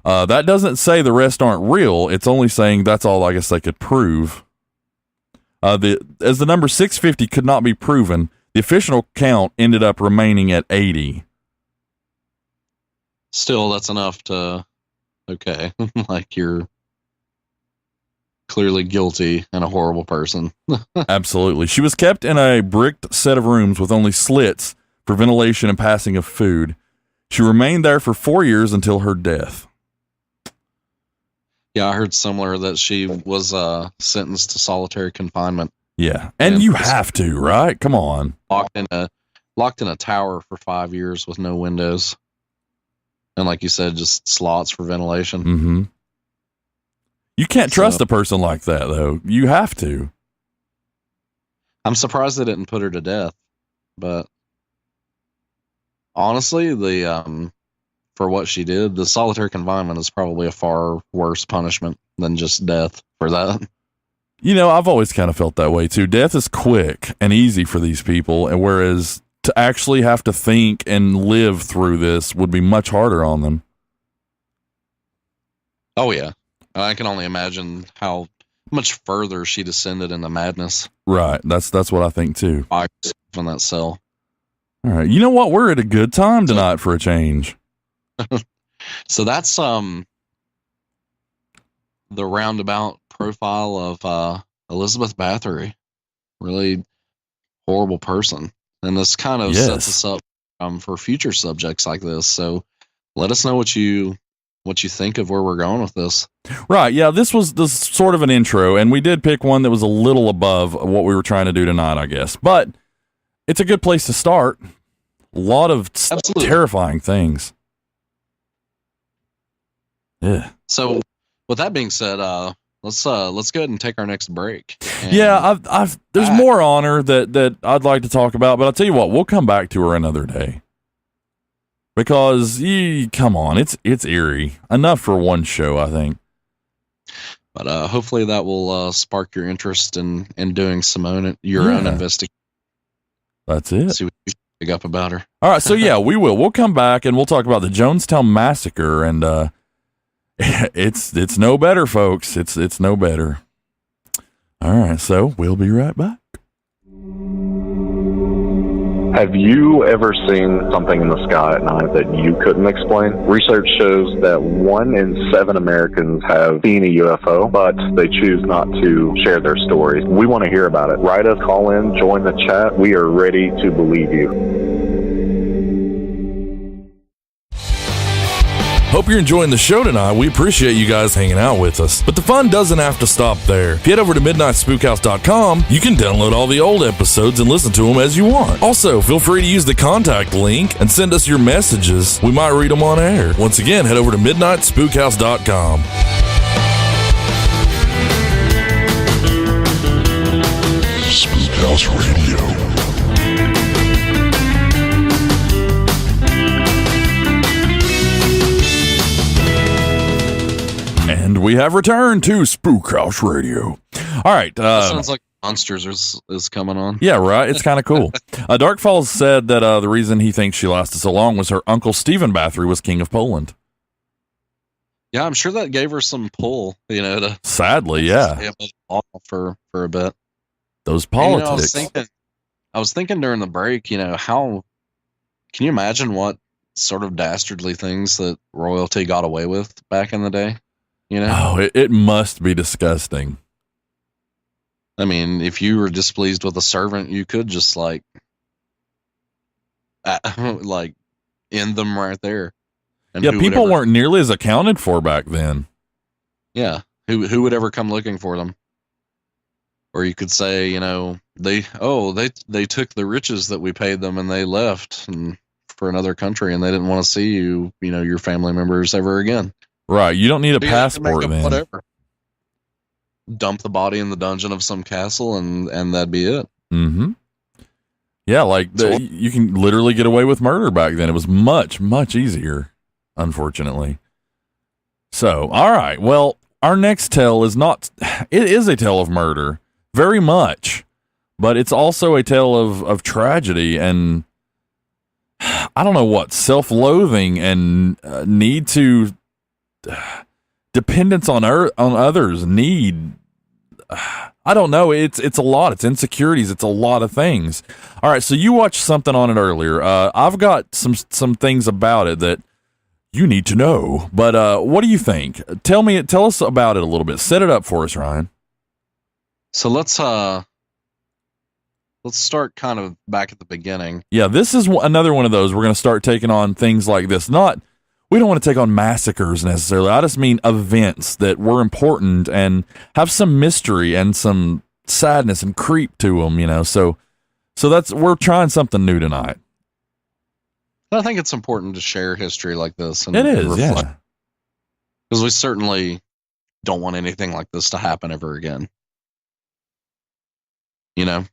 That doesn't say the rest aren't real. It's only saying that's all I guess they could prove. As the number 650 could not be proven, the official count ended up remaining at 80. Still, that's enough to, okay, like clearly guilty and a horrible person. Absolutely. She was kept in a bricked set of rooms with only slits for ventilation and passing of food. She remained there for 4 years until her death. Yeah, I heard similar that she was sentenced to solitary confinement. Yeah, and you have to, right? Come on. Locked in a tower for 5 years with no windows. And like you said, just slots for ventilation. Mm-hmm. You can't trust a person like that, though. You have to. I'm surprised they didn't put her to death. But honestly, for what she did, the solitary confinement is probably a far worse punishment than just death for that. You know, I've always kind of felt that way, too. Death is quick and easy for these people, and whereas to actually have to think and live through this would be much harder on them. Oh, yeah. I can only imagine how much further she descended into madness. Right. That's what I think, too. In that cell. All right. You know what? We're at a good time tonight for a change. So that's the roundabout profile of Elizabeth Bathory. Really horrible person. And this kind of sets us up for future subjects like this. So let us know what you think of where we're going with this. Right. Yeah, this was sort of an intro, and we did pick one that was a little above what we were trying to do tonight, I guess. But it's a good place to start. A lot of terrifying things. Yeah. So with that being said, let's go ahead and take our next break. Yeah, there's more on her that I'd like to talk about, but I'll tell you what, we'll come back to her another day. Because come on, it's eerie enough for one show, I think. But hopefully that will spark your interest in doing your own investigation. That's it. See what you pick up about her. All right, so yeah, we'll come back and we'll talk about the Jonestown Massacre, and it's no better, folks. It's no better. All right, so we'll be right back. Have you ever seen something in the sky at night that you couldn't explain? Research shows that 1 in 7 Americans have seen a UFO, but they choose not to share their stories. We want to hear about it. Write us, call in, join the chat. We are ready to believe you. Hope you're enjoying the show tonight. We appreciate you guys hanging out with us. But the fun doesn't have to stop there. If you head over to MidnightSpookhouse.com, you can download all the old episodes and listen to them as you want. Also, feel free to use the contact link and send us your messages. We might read them on air. Once again, head over to MidnightSpookhouse.com. Spookhouse Radio. And we have returned to Spookhouse Radio. All right. Sounds like Monsters is coming on. Yeah, right. It's kind of cool. Dark Falls said that the reason he thinks she lasted so long was her uncle Stephen Bathory was king of Poland. Yeah, I'm sure that gave her some pull, Sadly, yeah. For a bit. Those politics. I was thinking during the break, how can you imagine what sort of dastardly things that royalty got away with back in the day? Oh, it must be disgusting. I mean, if you were displeased with a servant, you could just end them right there. And yeah, people weren't nearly as accounted for back then. Yeah, who would ever come looking for them? Or you could say, they took the riches that we paid them and they left for another country and they didn't want to see you, your family members ever again. Right, you don't need a passport then. Whatever. Dump the body in the dungeon of some castle and that'd be it. Mm-hmm. Yeah, you can literally get away with murder back then. It was much, much easier, unfortunately. So, all right. Well, our next tale is it is a tale of murder, very much, but it's also a tale of tragedy and I don't know what, self-loathing and need to dependence on others, need. I don't know. It's a lot. It's insecurities. It's a lot of things. All right. So you watched something on it earlier. I've got some things about it that you need to know. But what do you think? Tell us about it a little bit. Set it up for us, Ryan. So let's start kind of back at the beginning. Yeah, this is another one of those. We're going to start taking on things like this. We don't want to take on massacres necessarily. I just mean events that were important and have some mystery and some sadness and creep to them, you know. So we're trying something new tonight. I think it's important to share history like this. And, it is, and reflect, yeah. Because we certainly don't want anything like this to happen ever again. You know?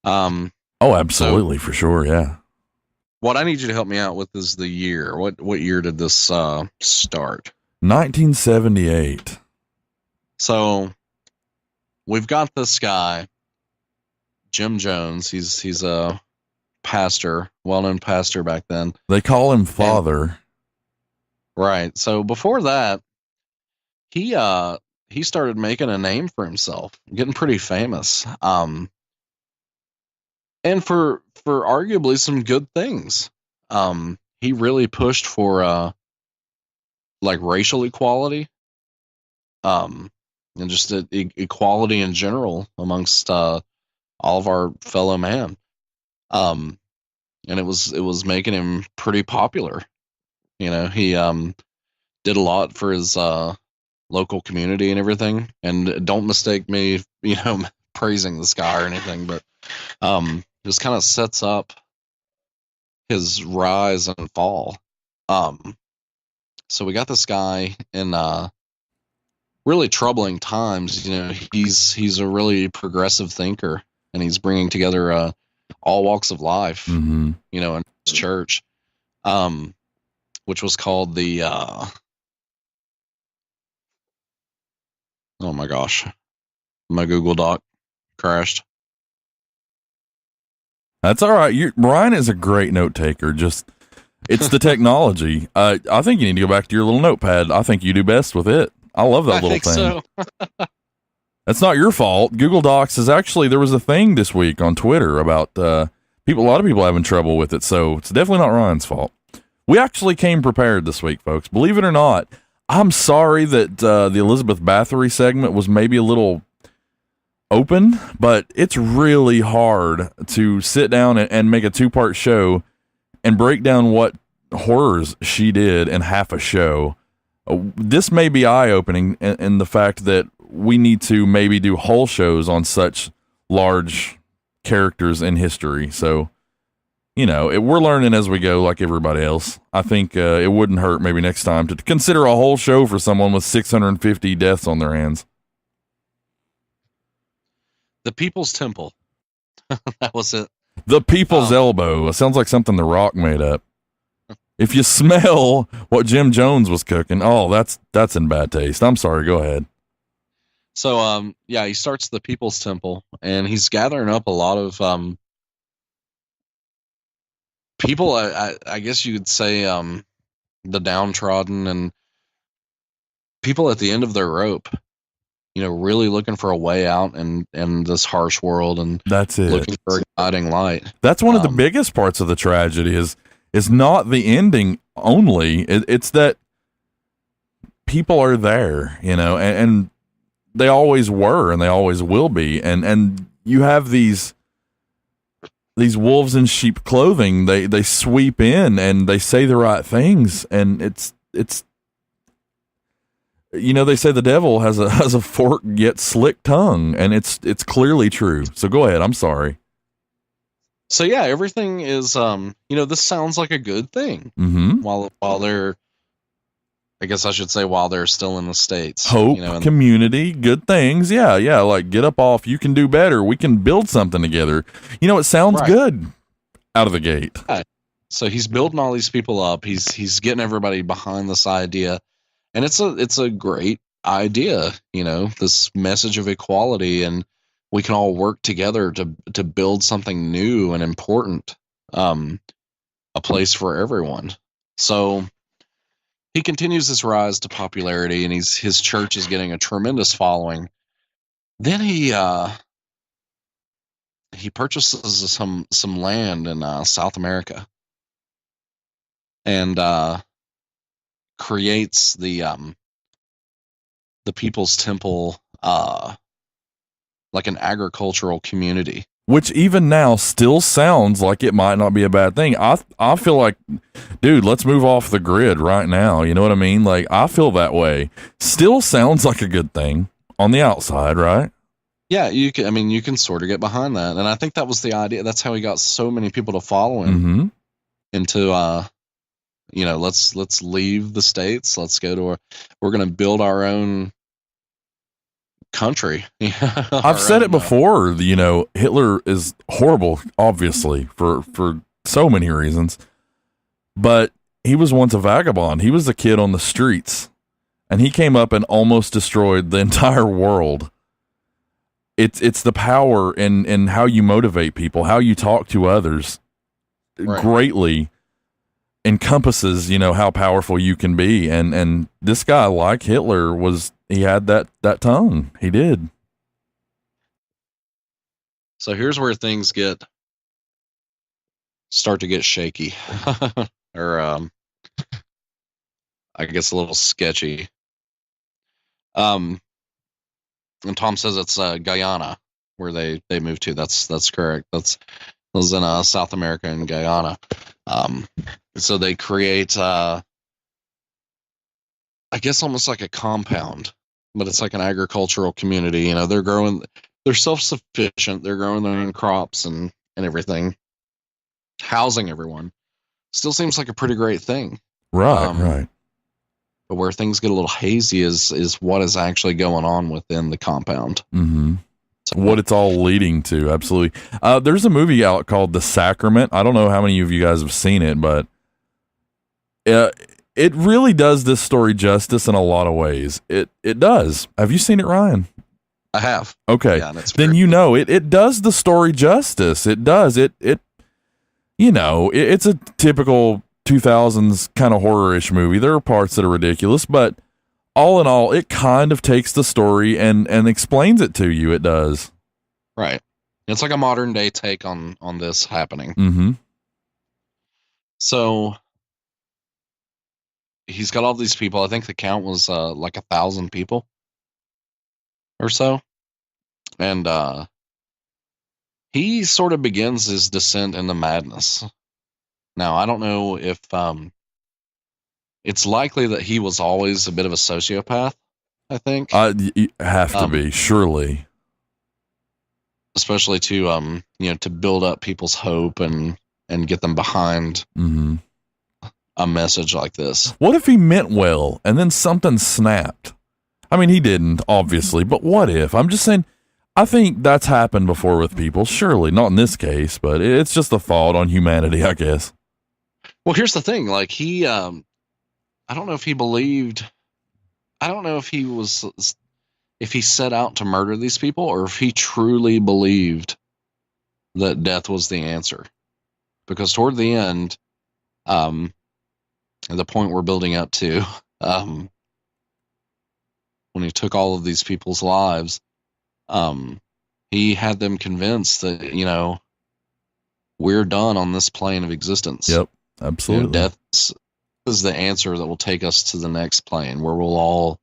Oh, absolutely, for sure, yeah. What I need you to help me out with is the year. What year did this start? 1978. So we've got this guy, Jim Jones. He's a pastor, well-known pastor back then. They call him Father. Right. So before that, he started making a name for himself, getting pretty famous. And for arguably some good things. He really pushed for like racial equality, and just equality in general amongst all of our fellow man. And it was making him pretty popular. You know, he did a lot for his local community and everything. And don't mistake me, you know, praising this guy or anything, but just kind of sets up his rise and fall. So we got this guy in really troubling times. You know, he's a really progressive thinker, and he's bringing together all walks of life. Mm-hmm. You know, in his church, which was called the oh my gosh, my Google Doc crashed. That's all right. Ryan is a great note taker. Just it's the technology. I think you need to go back to your little notepad. I think you do best with it. I love that little thing. So. That's not your fault. Google Docs is actually, there was a thing this week on Twitter about people. A lot of people having trouble with it, so it's definitely not Ryan's fault. We actually came prepared this week, folks. Believe it or not. I'm sorry that the Elizabeth Bathory segment was maybe a little open, but it's really hard to sit down and make a 2-part show and break down what horrors she did in half a show. This may be eye-opening in the fact that we need to maybe do whole shows on such large characters in history. So, you know, we're learning as we go like everybody else. I think it wouldn't hurt maybe next time to consider a whole show for someone with 650 deaths on their hands. The People's Temple. That was it. The People's Elbow. It sounds like something The Rock made up. If you smell what Jim Jones was cooking, that's in bad taste. I'm sorry. Go ahead. So, yeah, he starts the People's Temple, and he's gathering up a lot of people. I guess you could say the downtrodden and people at the end of their rope. You know, really looking for a way out in this harsh world, and that's it. Looking for a guiding light. That's one of the biggest parts of the tragedy is not the ending only. It's that people are there, you know, and they always were, and they always will be, and you have these wolves in sheep clothing. They sweep in and they say the right things, and it's. You know, they say the devil has a forked yet slick tongue, and it's clearly true. So go ahead. I'm sorry. So yeah, everything is you know, this sounds like a good thing. Mm-hmm. While they're, I guess I should say, while they're still in the States. Hope, you know, community, good things. Yeah. Like get up off. You can do better. We can build something together. You know, it sounds good out of the gate. Right. So he's building all these people up. He's getting everybody behind this idea. And it's a great idea, you know, this message of equality, and we can all work together to build something new and important, a place for everyone. So he continues his rise to popularity, and his church is getting a tremendous following. Then he purchases some land in South America, and creates the People's Temple like an agricultural community. Which even now still sounds like it might not be a bad thing. I feel like, dude, let's move off the grid right now. You know what I mean? Like, I feel that way. Still sounds like a good thing on the outside, right? Yeah, you can sort of get behind that. And I think that was the idea. That's how he got so many people to follow him into, let's leave the States. Let's go to we're going to build our own country. I've said it before, Hitler is horrible, obviously, for so many reasons, but he was once a vagabond. He was a kid on the streets, and he came up and almost destroyed the entire world. It's the power in how you motivate people, how you talk to others, greatly encompasses, how powerful you can be. And this guy, like Hitler, he had that tongue. He did. So here's where things start to get shaky, or I guess a little sketchy. And Tom says it's Guyana where they moved to. That's correct. That was in South America in Guyana. So they create, I guess, almost like a compound, but it's like an agricultural community. They're self-sufficient. They're growing their own crops and everything, housing everyone. Still seems like a pretty great thing. Right. But where things get a little hazy is what is actually going on within the compound. Mm-hmm. So, what it's all leading to. Absolutely. There's a movie out called The Sacrament. I don't know how many of you guys have seen it, but it really does this story justice in a lot of ways. It does. Have you seen it, Ryan? I have. Okay. Yeah, then it does the story justice. It does. It's a typical 2000s kind of horror-ish movie. There are parts that are ridiculous, but all in all, it kind of takes the story and explains it to you. It does. Right. It's like a modern day take on this happening. Mm-hmm. So he's got all these people. I think the count was like 1,000 people or so. And he sort of begins his descent into madness. Now, I don't know if it's likely that he was always a bit of a sociopath, I think. You have to be, surely. Especially to to build up people's hope and get them behind a message like this. What if he meant well and then something snapped? I mean, he didn't, obviously, but what if? I'm just saying, I think that's happened before with people. Surely, not in this case, but it's just a thought on humanity, I guess. Well, here's the thing. Like, he, I don't know if he believed, I don't know if he set out to murder these people or if he truly believed that death was the answer. Because toward the end, the point we're building up to, when he took all of these people's lives, he had them convinced that, we're done on this plane of existence. Yep, absolutely. Death is the answer that will take us to the next plane where we'll all,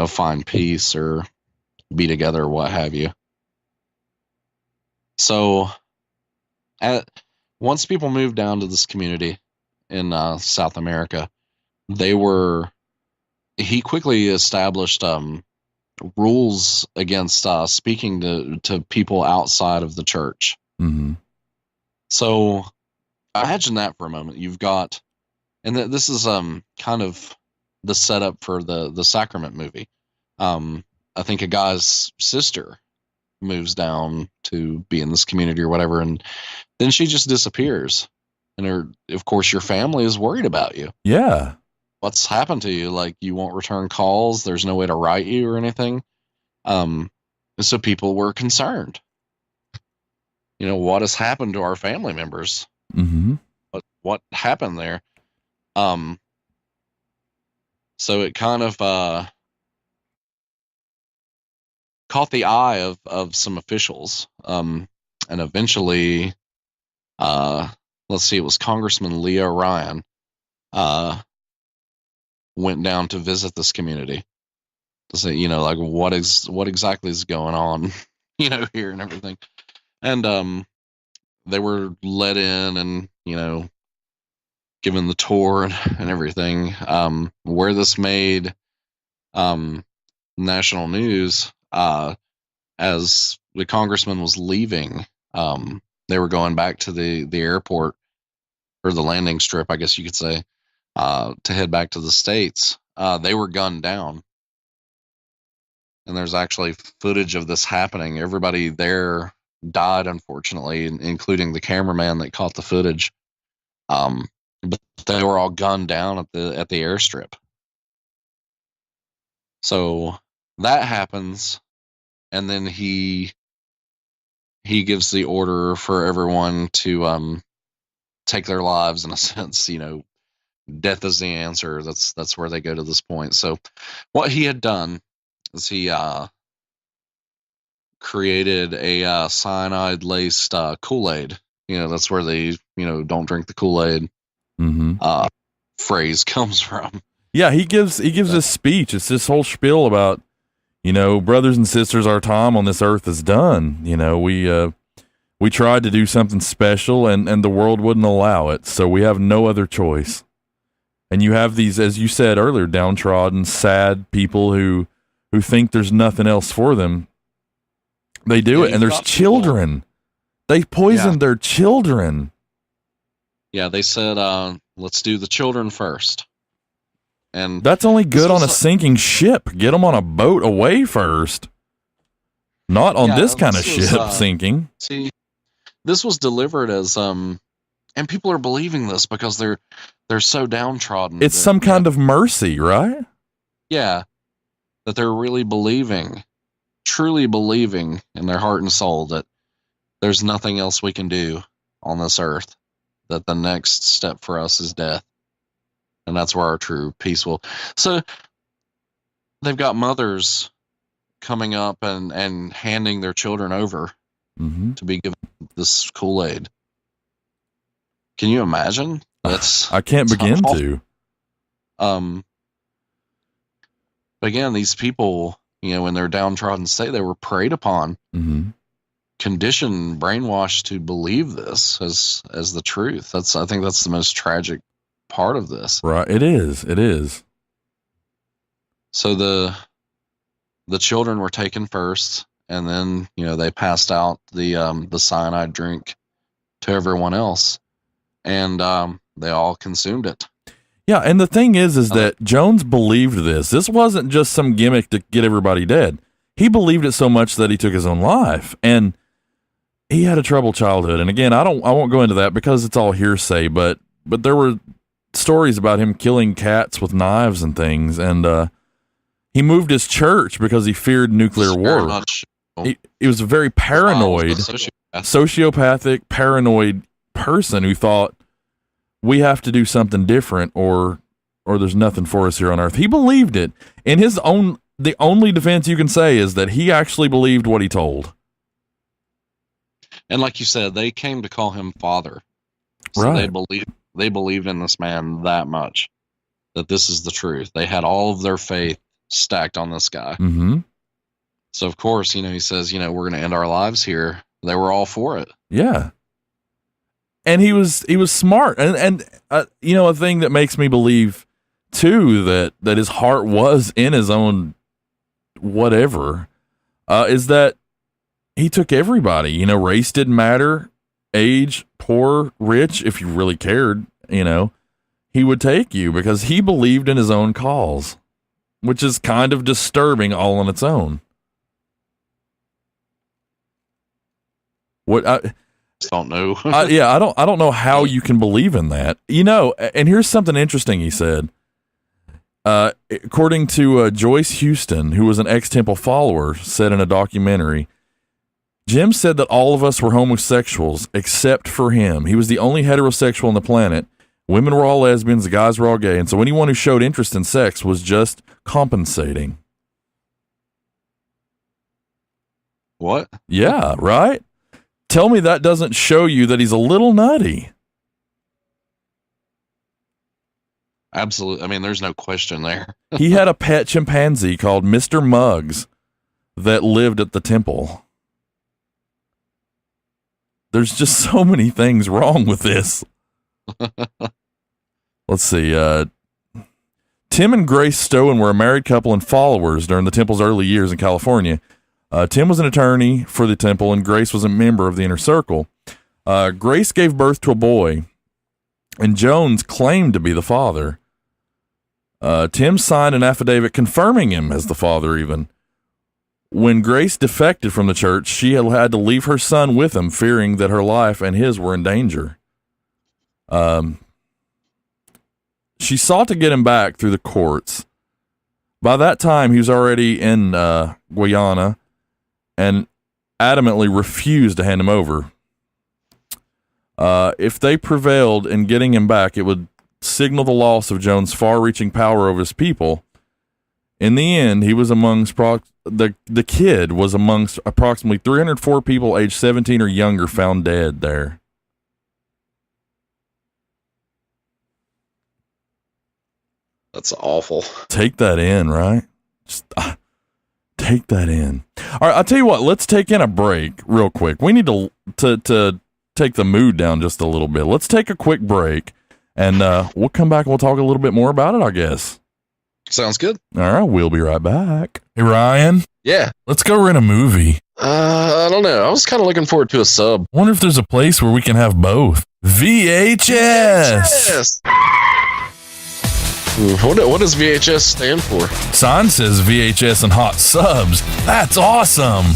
find peace or be together or what have you. So once people moved down to this community in South America, he quickly established rules against speaking to people outside of the church. Mm-hmm. So imagine that for a moment. You've got, and this is kind of the setup for the Sacrament movie. I think a guy's sister moves down to be in this community or whatever, and then she just disappears. And of course, your family is worried about you. Yeah. What's happened to you? Like, you won't return calls. There's no way to write you or anything. So people were concerned. What has happened to our family members? Mm-hmm. What happened there? So it kind of caught the eye of some officials. And eventually, let's see, it was Congressman Leo Ryan went down to visit this community to say, what exactly is going on, here and everything. And they were let in and, given the tour and everything. Where this made national news, as the congressman was leaving, they were going back to the airport, or the landing strip, I guess you could say, to head back to the States. They were gunned down. And there's actually footage of this happening. Everybody there died, unfortunately, including the cameraman that caught the footage. But they were all gunned down at the airstrip. So that happens, and then he gives the order for everyone to take their lives, in a sense. Death is the answer. That's where they go to this point. So what he had done is he created a cyanide laced Kool-Aid. That's where they don't drink the Kool-Aid phrase comes from. Yeah, he gives this speech. It's this whole spiel about, brothers and sisters, our time on this earth is done. We tried to do something special, and the world wouldn't allow it, so we have no other choice. And you have these, as you said earlier, downtrodden, sad people who think there's nothing else for them. They do it, and there's children. They poisoned their children. Yeah, they said, let's do the children first. And that's only good on a sinking ship. Get them on a boat away first. Not on this kind of ship sinking. See, this was delivered as and people are believing this because they're so downtrodden. It's some kind of mercy, right? Yeah, that they're really truly believing in their heart and soul that there's nothing else we can do on this earth, that the next step for us is death. And that's where our true peace will. So they've got mothers coming up and handing their children over to be given this Kool-Aid. Can you imagine? I can't begin to. But again, these people, in their downtrodden state, they were preyed upon, conditioned, brainwashed to believe this as the truth. I think that's the most tragic part of this. Right. It is. So the children were taken first, and then, they passed out the cyanide drink to everyone else, and they all consumed it. Yeah, and the thing is that Jones believed this. This wasn't just some gimmick to get everybody dead. He believed it so much that he took his own life, and he had a troubled childhood. And again, I won't go into that because it's all hearsay, but there were stories about him killing cats with knives and things, and he moved his church because he feared nuclear war. He was a very paranoid, sociopathic, paranoid person who thought we have to do something different or there's nothing for us here on earth. He believed it. In the only defense you can say is that he actually believed what he told. And like you said, they came to call him father. So right. They believed in this man that much, that this is the truth. They had all of their faith stacked on this guy. So of course, he says, we're going to end our lives here. They were all for it. Yeah. And he was smart. And a thing that makes me believe too, that his heart was in his own whatever, is that he took everybody. Race didn't matter, age, poor, rich. If you really cared, he would take you because he believed in his own cause, which is kind of disturbing all on its own. I don't know. I don't know how you can believe in that. And here's something interesting he said. According to Joyce Houston, who was an ex-Temple follower, said in a documentary, Jim said that all of us were homosexuals except for him. He was the only heterosexual on the planet. Women were all lesbians, the guys were all gay, and so anyone who showed interest in sex was just compensating. What? Yeah, right? Tell me that doesn't show you that he's a little nutty. Absolutely. I mean, there's no question there. He had a pet chimpanzee called Mr. Muggs that lived at the temple. there's just so many things wrong with this. Let's see. Tim and Grace Stowen were a married couple and followers during the temple's early years in California. Tim was an attorney for the temple, and Grace was a member of the inner circle. Grace gave birth to a boy, and Jones claimed to be the father. Tim signed an affidavit confirming him as the father even. When Grace defected from the church, she had to leave her son with him, fearing that her life and his were in danger. She sought to get him back through the courts. By that time, he was already in Guyana and adamantly refused to hand him over. If they prevailed in getting him back, it would signal the loss of Jones' far-reaching power over his people. In the end, he was amongst the kid was amongst approximately 304 people aged 17 or younger found dead there. That's awful. Take that in, right? Just take that in. All right, I'll tell you what. Let's take in a break real quick. We need to take the mood down just a little bit. Let's take a quick break, and we'll come back and we'll talk a little bit more about it, I guess. Sounds good. All right, we'll be right back. Hey, Ryan. Yeah. Let's go rent a movie. I don't know. I was kind of looking forward to a sub. Wonder if there's a place where we can have both. VHS. Yes. What does VHS stand for? Sign says VHS and hot subs. That's awesome.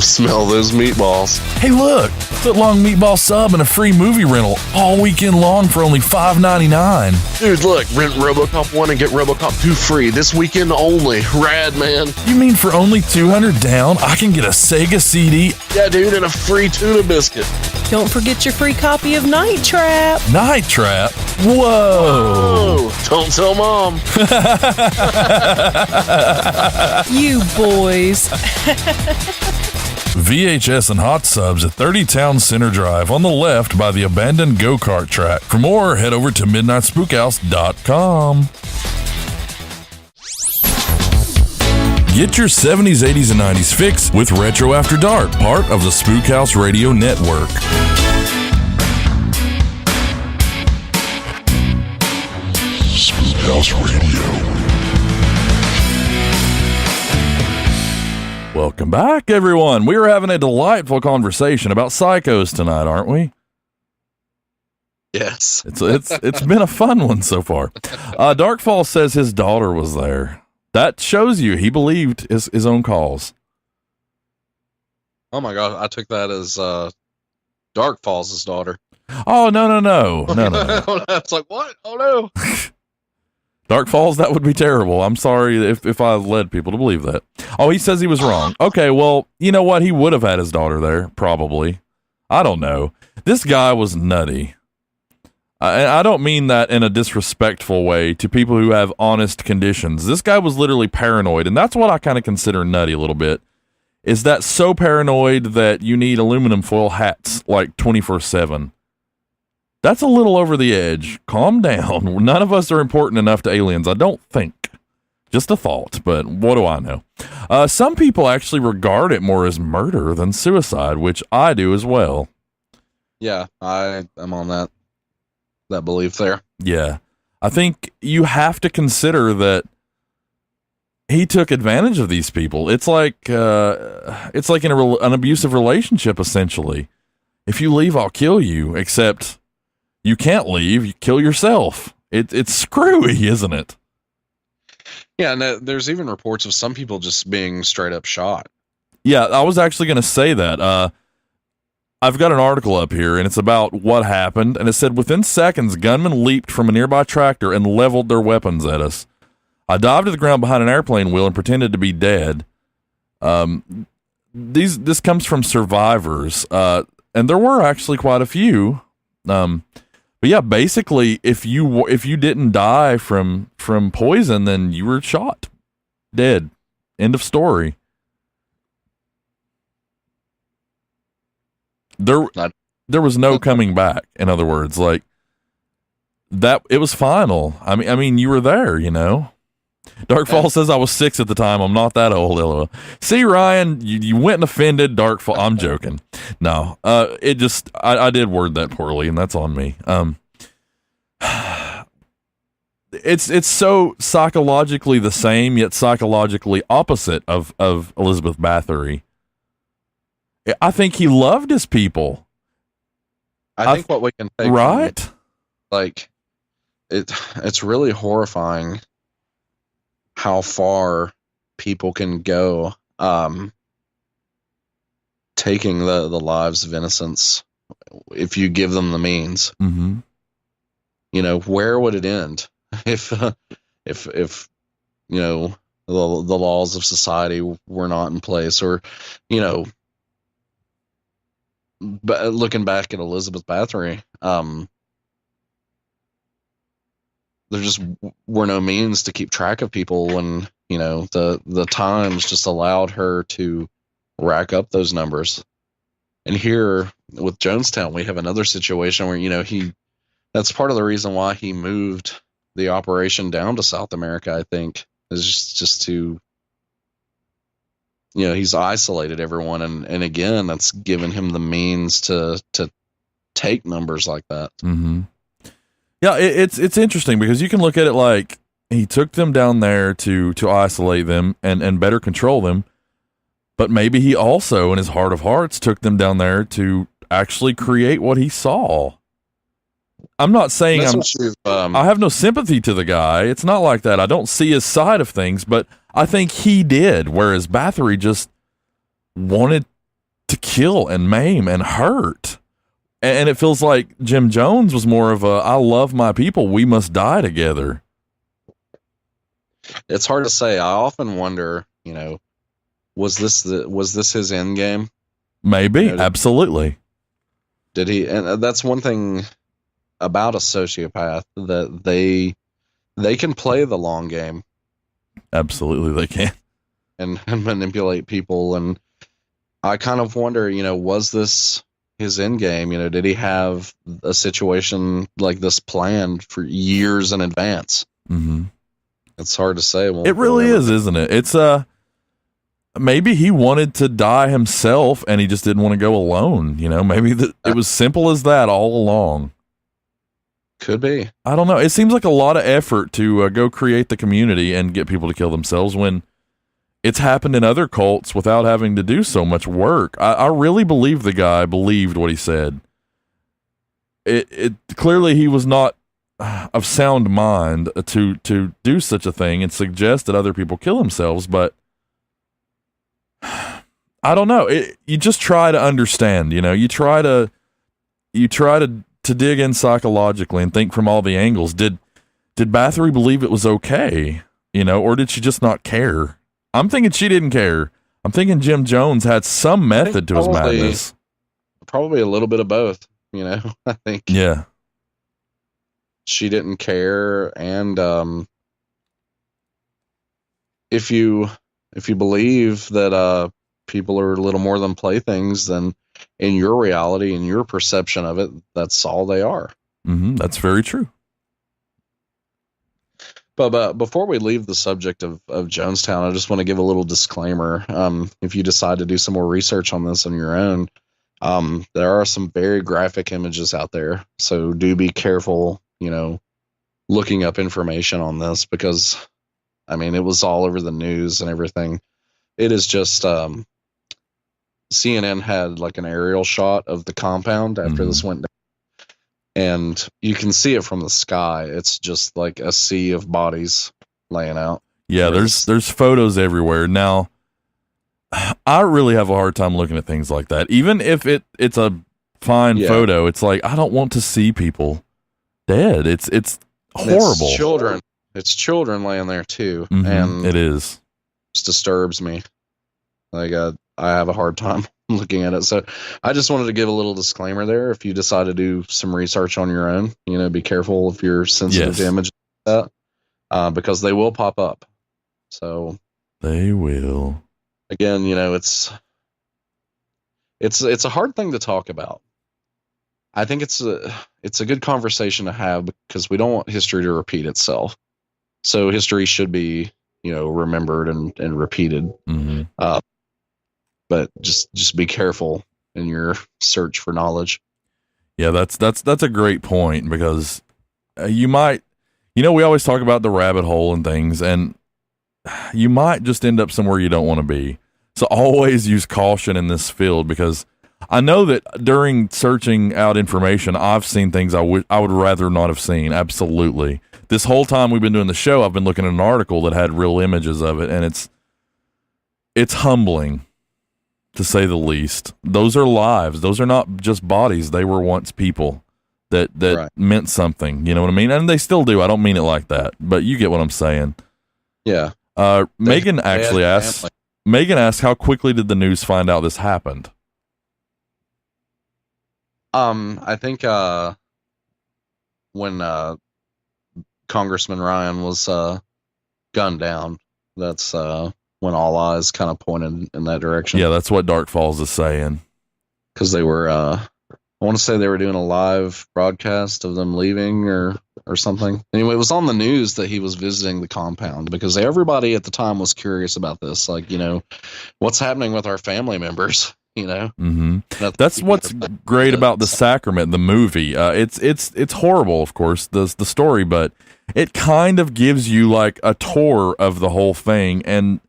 Smell those meatballs. Hey, look, foot-long meatball sub and a free movie rental all weekend long for only $5.99. Dude, look, rent RoboCop 1 and get RoboCop 2 free this weekend only. Rad, man. You mean for only $200 down, I can get a Sega CD? Yeah, dude, and a free tuna biscuit. Don't forget your free copy of Night Trap. Night Trap? Whoa. Don't tell Mom. You boys. VHS and hot subs at 30 Town Center Drive on the left by the abandoned go-kart track. For more, head over to midnightspookhouse.com. Get your 70s, 80s, and 90s fix with Retro After Dark, part of the Spook House Radio Network. Spook House Radio. Welcome back, everyone. We were having a delightful conversation about psychos tonight, aren't we? Yes. It's been a fun one so far. Darkfall says his daughter was there. That shows you he believed his own calls. Oh my God, I took that as Dark Falls' daughter. Oh, no. It's like, what? Oh no. Dark Falls, that would be terrible. I'm sorry if I led people to believe that. Oh, he says he was wrong. Okay, well, you know what? He would have had his daughter there, probably. I don't know. This guy was nutty. I don't mean that in a disrespectful way to people who have honest conditions. This guy was literally paranoid, and that's what I kind of consider nutty a little bit. Is that so paranoid that you need aluminum foil hats like 24/7? That's a little over the edge. Calm down. None of us are important enough to aliens, I don't think. Just a thought, but what do I know? Some people actually regard it more as murder than suicide, which I do as well. Yeah, I am on that belief there. Yeah. I think you have to consider that he took advantage of these people. It's like in an abusive relationship, essentially. If you leave, I'll kill you, except you can't leave, you kill yourself. It's screwy, isn't it? Yeah, and there's even reports of some people just being straight up shot. Yeah, I was actually going to say that. I've got an article up here, and it's about what happened, and it said, within seconds, gunmen leaped from a nearby tractor and leveled their weapons at us. I dived to the ground behind an airplane wheel and pretended to be dead. This comes from survivors, and there were actually quite a few. But yeah, basically, if you didn't die from poison, then you were shot, dead. End of story. There was no coming back. In other words, like that, it was final. I mean, you were there, you know. Darkfall says I was 6 at the time. I'm not that old, LOL. See, Ryan, you went and offended Darkfall. I'm joking. No, it just, I did word that poorly, and that's on me. It's so psychologically the same, yet psychologically opposite of Elizabeth Bathory. I think he loved his people. I think what we can take right, from, like, it's really horrifying how far people can go, taking the lives of innocents if you give them the means. Mm-hmm. You know, where would it end if you know the laws of society were not in place, or you know, but looking back at Elizabeth Bathory, there just were no means to keep track of people when, you know, the times just allowed her to rack up those numbers. And here with Jonestown, we have another situation where, you know, that's part of the reason why he moved the operation down to South America, I think, is just to, you know, he's isolated everyone. And again, that's given him the means to take numbers like that. Mm-hmm. Yeah, it's interesting because you can look at it like he took them down there to isolate them and better control them, but maybe he also, in his heart of hearts, took them down there to actually create what he saw. I'm not saying I have no sympathy to the guy. It's not like that. I don't see his side of things, but I think he did, whereas Bathory just wanted to kill and maim and hurt. And it feels like Jim Jones was more of a, I love my people, we must die together. It's hard to say. I often wonder, you know, was this his end game? Maybe, you know, absolutely. Did he? And that's one thing about a sociopath, that they can play the long game. Absolutely, they can. And manipulate people. And I kind of wonder, you know, was this his end game? You know, did he have a situation like this planned for years in advance? Mm-hmm. It's hard to say. It really is, isn't it? It's maybe he wanted to die himself and he just didn't want to go alone. You know, maybe it was simple as that all along. Could be. I don't know. It seems like a lot of effort to go create the community and get people to kill themselves when it's happened in other cults without having to do so much work. I really believe the guy believed what he said. It clearly he was not of sound mind to do such a thing and suggest that other people kill themselves, but I don't know. You just try to understand, you know, you try to dig in psychologically and think from all the angles. Did Bathory believe it was okay, you know, or did she just not care? I'm thinking she didn't care. I'm thinking Jim Jones had some method to his madness. Probably a little bit of both, you know. I think. Yeah. She didn't care, and if you believe that people are little more than playthings, then in your reality, in your perception of it, that's all they are. Mm-hmm. That's very true. But before we leave the subject of Jonestown, I just want to give a little disclaimer. If you decide to do some more research on this on your own, there are some very graphic images out there. So do be careful, you know, looking up information on this, because, I mean, it was all over the news and everything. It is just, CNN had like an aerial shot of the compound after this went down. And you can see it from the sky. It's just like a sea of bodies laying out. Yeah, there's photos everywhere. Now, I really have a hard time looking at things like that. Even if it's a fine photo, it's like, I don't want to see people dead. It's horrible. It's children laying there too. Mm-hmm. And it is. It disturbs me. Like, I have a hard time looking at it. So I just wanted to give a little disclaimer there. If you decide to do some research on your own, you know, be careful if you're sensitive to images like that, because they will pop up. So they will. Again, you know, it's a hard thing to talk about. I think it's a good conversation to have, because we don't want history to repeat itself. So history should be, remembered and repeated. Mm-hmm. But just be careful in your search for knowledge. Yeah, that's a great point, because you might, we always talk about the rabbit hole and things, and you might just end up somewhere you don't want to be. So always use caution in this field, because I know that during searching out information, I've seen things I would rather not have seen. Absolutely. This whole time we've been doing the show, I've been looking at an article that had real images of it, and it's humbling, to say the least. Those are lives. Those are not just bodies. They were once people that Right. meant something. You know what I mean? And they still do. I don't mean it like that, but you get what I'm saying. Yeah. Megan They actually had asks, family. Megan asked, how quickly did the news find out this happened? I think when Congressman Ryan was gunned down, that's when all eyes kind of pointed in that direction. Yeah, that's what Dark Falls is saying. Because they were, I want to say they were doing a live broadcast of them leaving or something. Anyway, it was on the news that he was visiting the compound, because everybody at the time was curious about this. Like, what's happening with our family members? Mm-hmm. That's what's great about The Sacrament, the movie. It's horrible, of course, the story, but it kind of gives you like a tour of the whole thing, and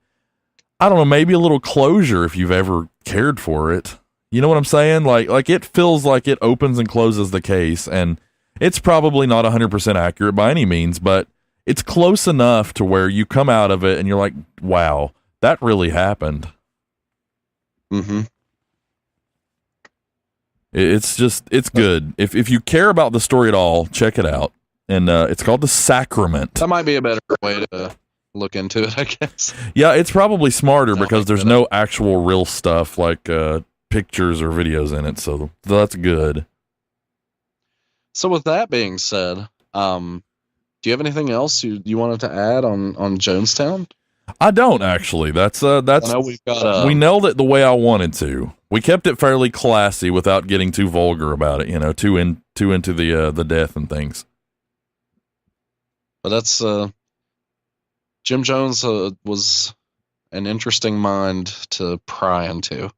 I don't know, maybe a little closure if you've ever cared for it. You know what I'm saying? Like it feels like it opens and closes the case, and it's probably not 100% accurate by any means, but it's close enough to where you come out of it and you're like, wow, that really happened. Mm-hmm. It's good. If you care about the story at all, check it out. And it's called The Sacrament. That might be a better way to look into it, I guess. Yeah, it's probably smarter because there's no actual real stuff like pictures or videos in it. So that's good. So with that being said, do you have anything else you wanted to add on Jonestown? I don't actually. That's I know we've got we nailed it the way I wanted to. We kept it fairly classy without getting too vulgar about it, too into the death and things. But that's Jim Jones was an interesting mind to pry into,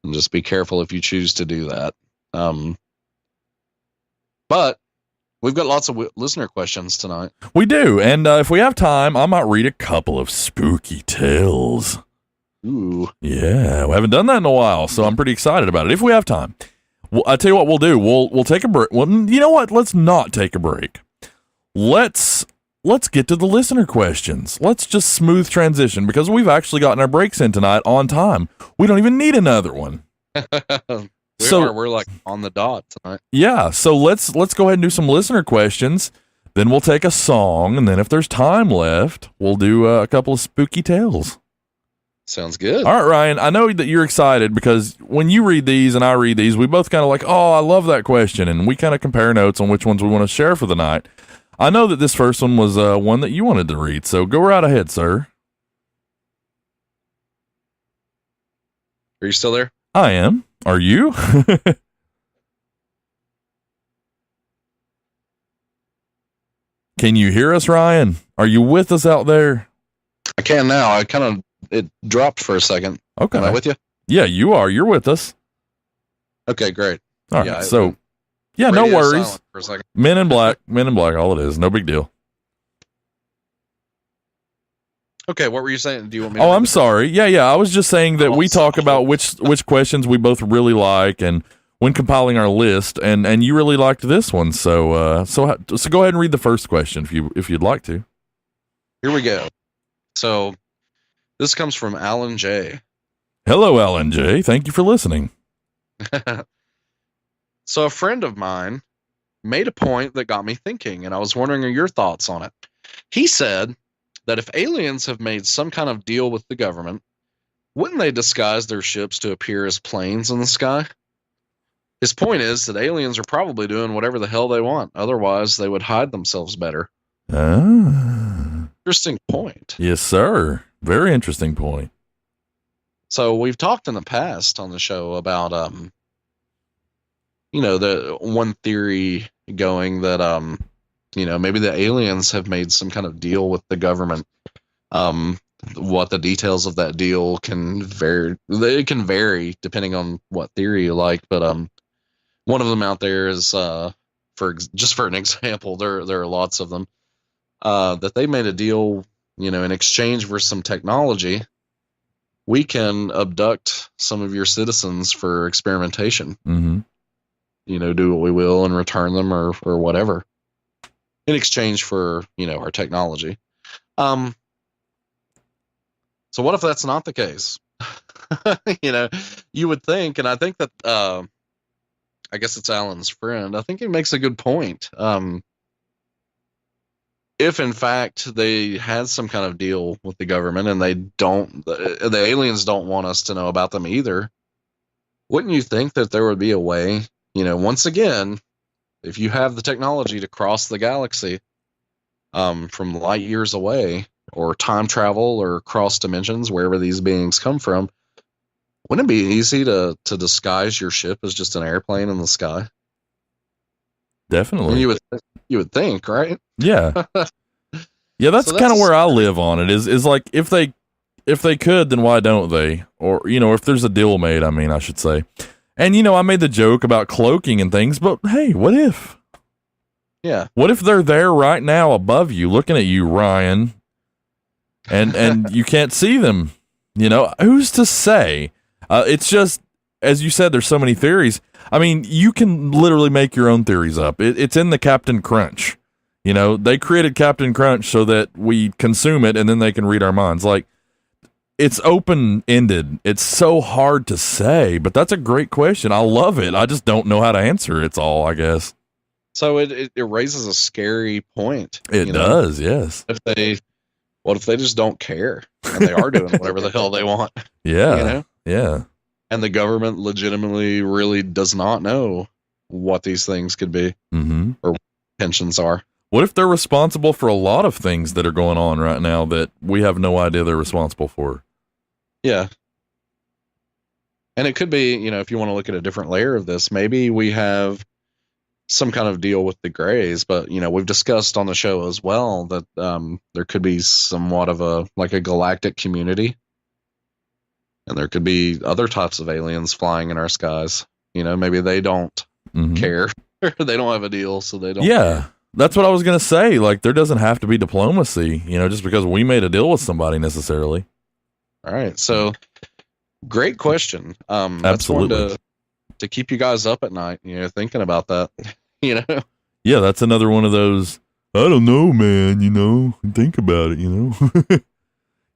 and just be careful if you choose to do that. But we've got lots of listener questions tonight. We do, and if we have time, I might read a couple of spooky tales. Ooh. Yeah, we haven't done that in a while, so I'm pretty excited about it. If we have time, I'll tell you what we'll do. We'll take a break. Well, you know what? Let's not take a break. Let's get to the listener questions. Let's just smooth transition, because we've actually gotten our breaks in tonight on time. We don't even need another one. We're like on the dot tonight. Yeah, so let's go ahead and do some listener questions. Then we'll take a song, and then if there's time left, we'll do a couple of spooky tales. Sounds good. All right, Ryan, I know that you're excited because when you read these and I read these, we both kind of like, oh, I love that question, and we kind of compare notes on which ones we want to share for the night. I know that this first one was one that you wanted to read, so go right ahead, sir. Are you still there? I am. Are you? Can you hear us, Ryan? Are you with us out there? I can now. It dropped for a second. Okay. Am I with you? Yeah, you are. You're with us. Okay, great. All right. Yeah, So, yeah, no radio worries. silent for a second. Men in Black, all it is. No big deal. Okay, what were you saying? Do you want me to Oh, I'm sorry. Yeah. I was just saying that we talk about which questions we both really like, and when compiling our list, and you really liked this one. So go ahead and read the first question if you'd like to. Here we go. So this comes from Alan J. Hello, Alan J. Thank you for listening. So a friend of mine made a point that got me thinking, and I was wondering your thoughts on it. He said that if aliens have made some kind of deal with the government, wouldn't they disguise their ships to appear as planes in the sky? His point is that aliens are probably doing whatever the hell they want. Otherwise, they would hide themselves better. Ah. Interesting point. Yes, sir. Very interesting point. So we've talked in the past on the show about, the one theory going that, maybe the aliens have made some kind of deal with the government. What the details of that deal can vary. They can vary depending on what theory you like. But one of them out there is for an example. There are lots of them that they made a deal. In exchange for some technology, we can abduct some of your citizens for experimentation. Mm-hmm. Do what we will and return them or whatever in exchange for, our technology. So what if that's not the case? You would think, and I think that, I guess it's Alan's friend. I think he makes a good point. If in fact they had some kind of deal with the government and the aliens don't want us to know about them either, wouldn't you think that there would be a way, once again, if you have the technology to cross the galaxy from light years away, or time travel or cross dimensions, wherever these beings come from, wouldn't it be easy to disguise your ship as just an airplane in the sky? Definitely. You would think, right? Yeah. Yeah, that's kind of where I live on it is like if they could, then why don't they? Or, if there's a deal made, I should say. And, I made the joke about cloaking and things, but hey, what if? Yeah. What if they're there right now above you, looking at you, Ryan, and you can't see them? Who's to say? It's just, as you said, there's so many theories. You can literally make your own theories up. It's in the Captain Crunch. They created Captain Crunch so that we consume it and then they can read our minds. Like, it's open-ended. It's so hard to say, but that's a great question. I love it. I just don't know how to answer it. It's all, I guess. So it raises a scary point. It does, yes. What if they just don't care and they are doing whatever the hell they want? Yeah. Yeah. And the government legitimately really does not know what these things could be or what intentions are. What if they're responsible for a lot of things that are going on right now that we have no idea they're responsible for? Yeah. And it could be, if you want to look at a different layer of this, maybe we have some kind of deal with the Greys, but, we've discussed on the show as well that there could be somewhat of a galactic community. And there could be other types of aliens flying in our skies. Maybe they don't care. They don't have a deal, so they don't care. That's what I was going to say. Like, there doesn't have to be diplomacy, just because we made a deal with somebody necessarily. All right. So, great question. Absolutely. That's one to keep you guys up at night, thinking about that, Yeah, that's another one of those, I don't know, man, think about it, You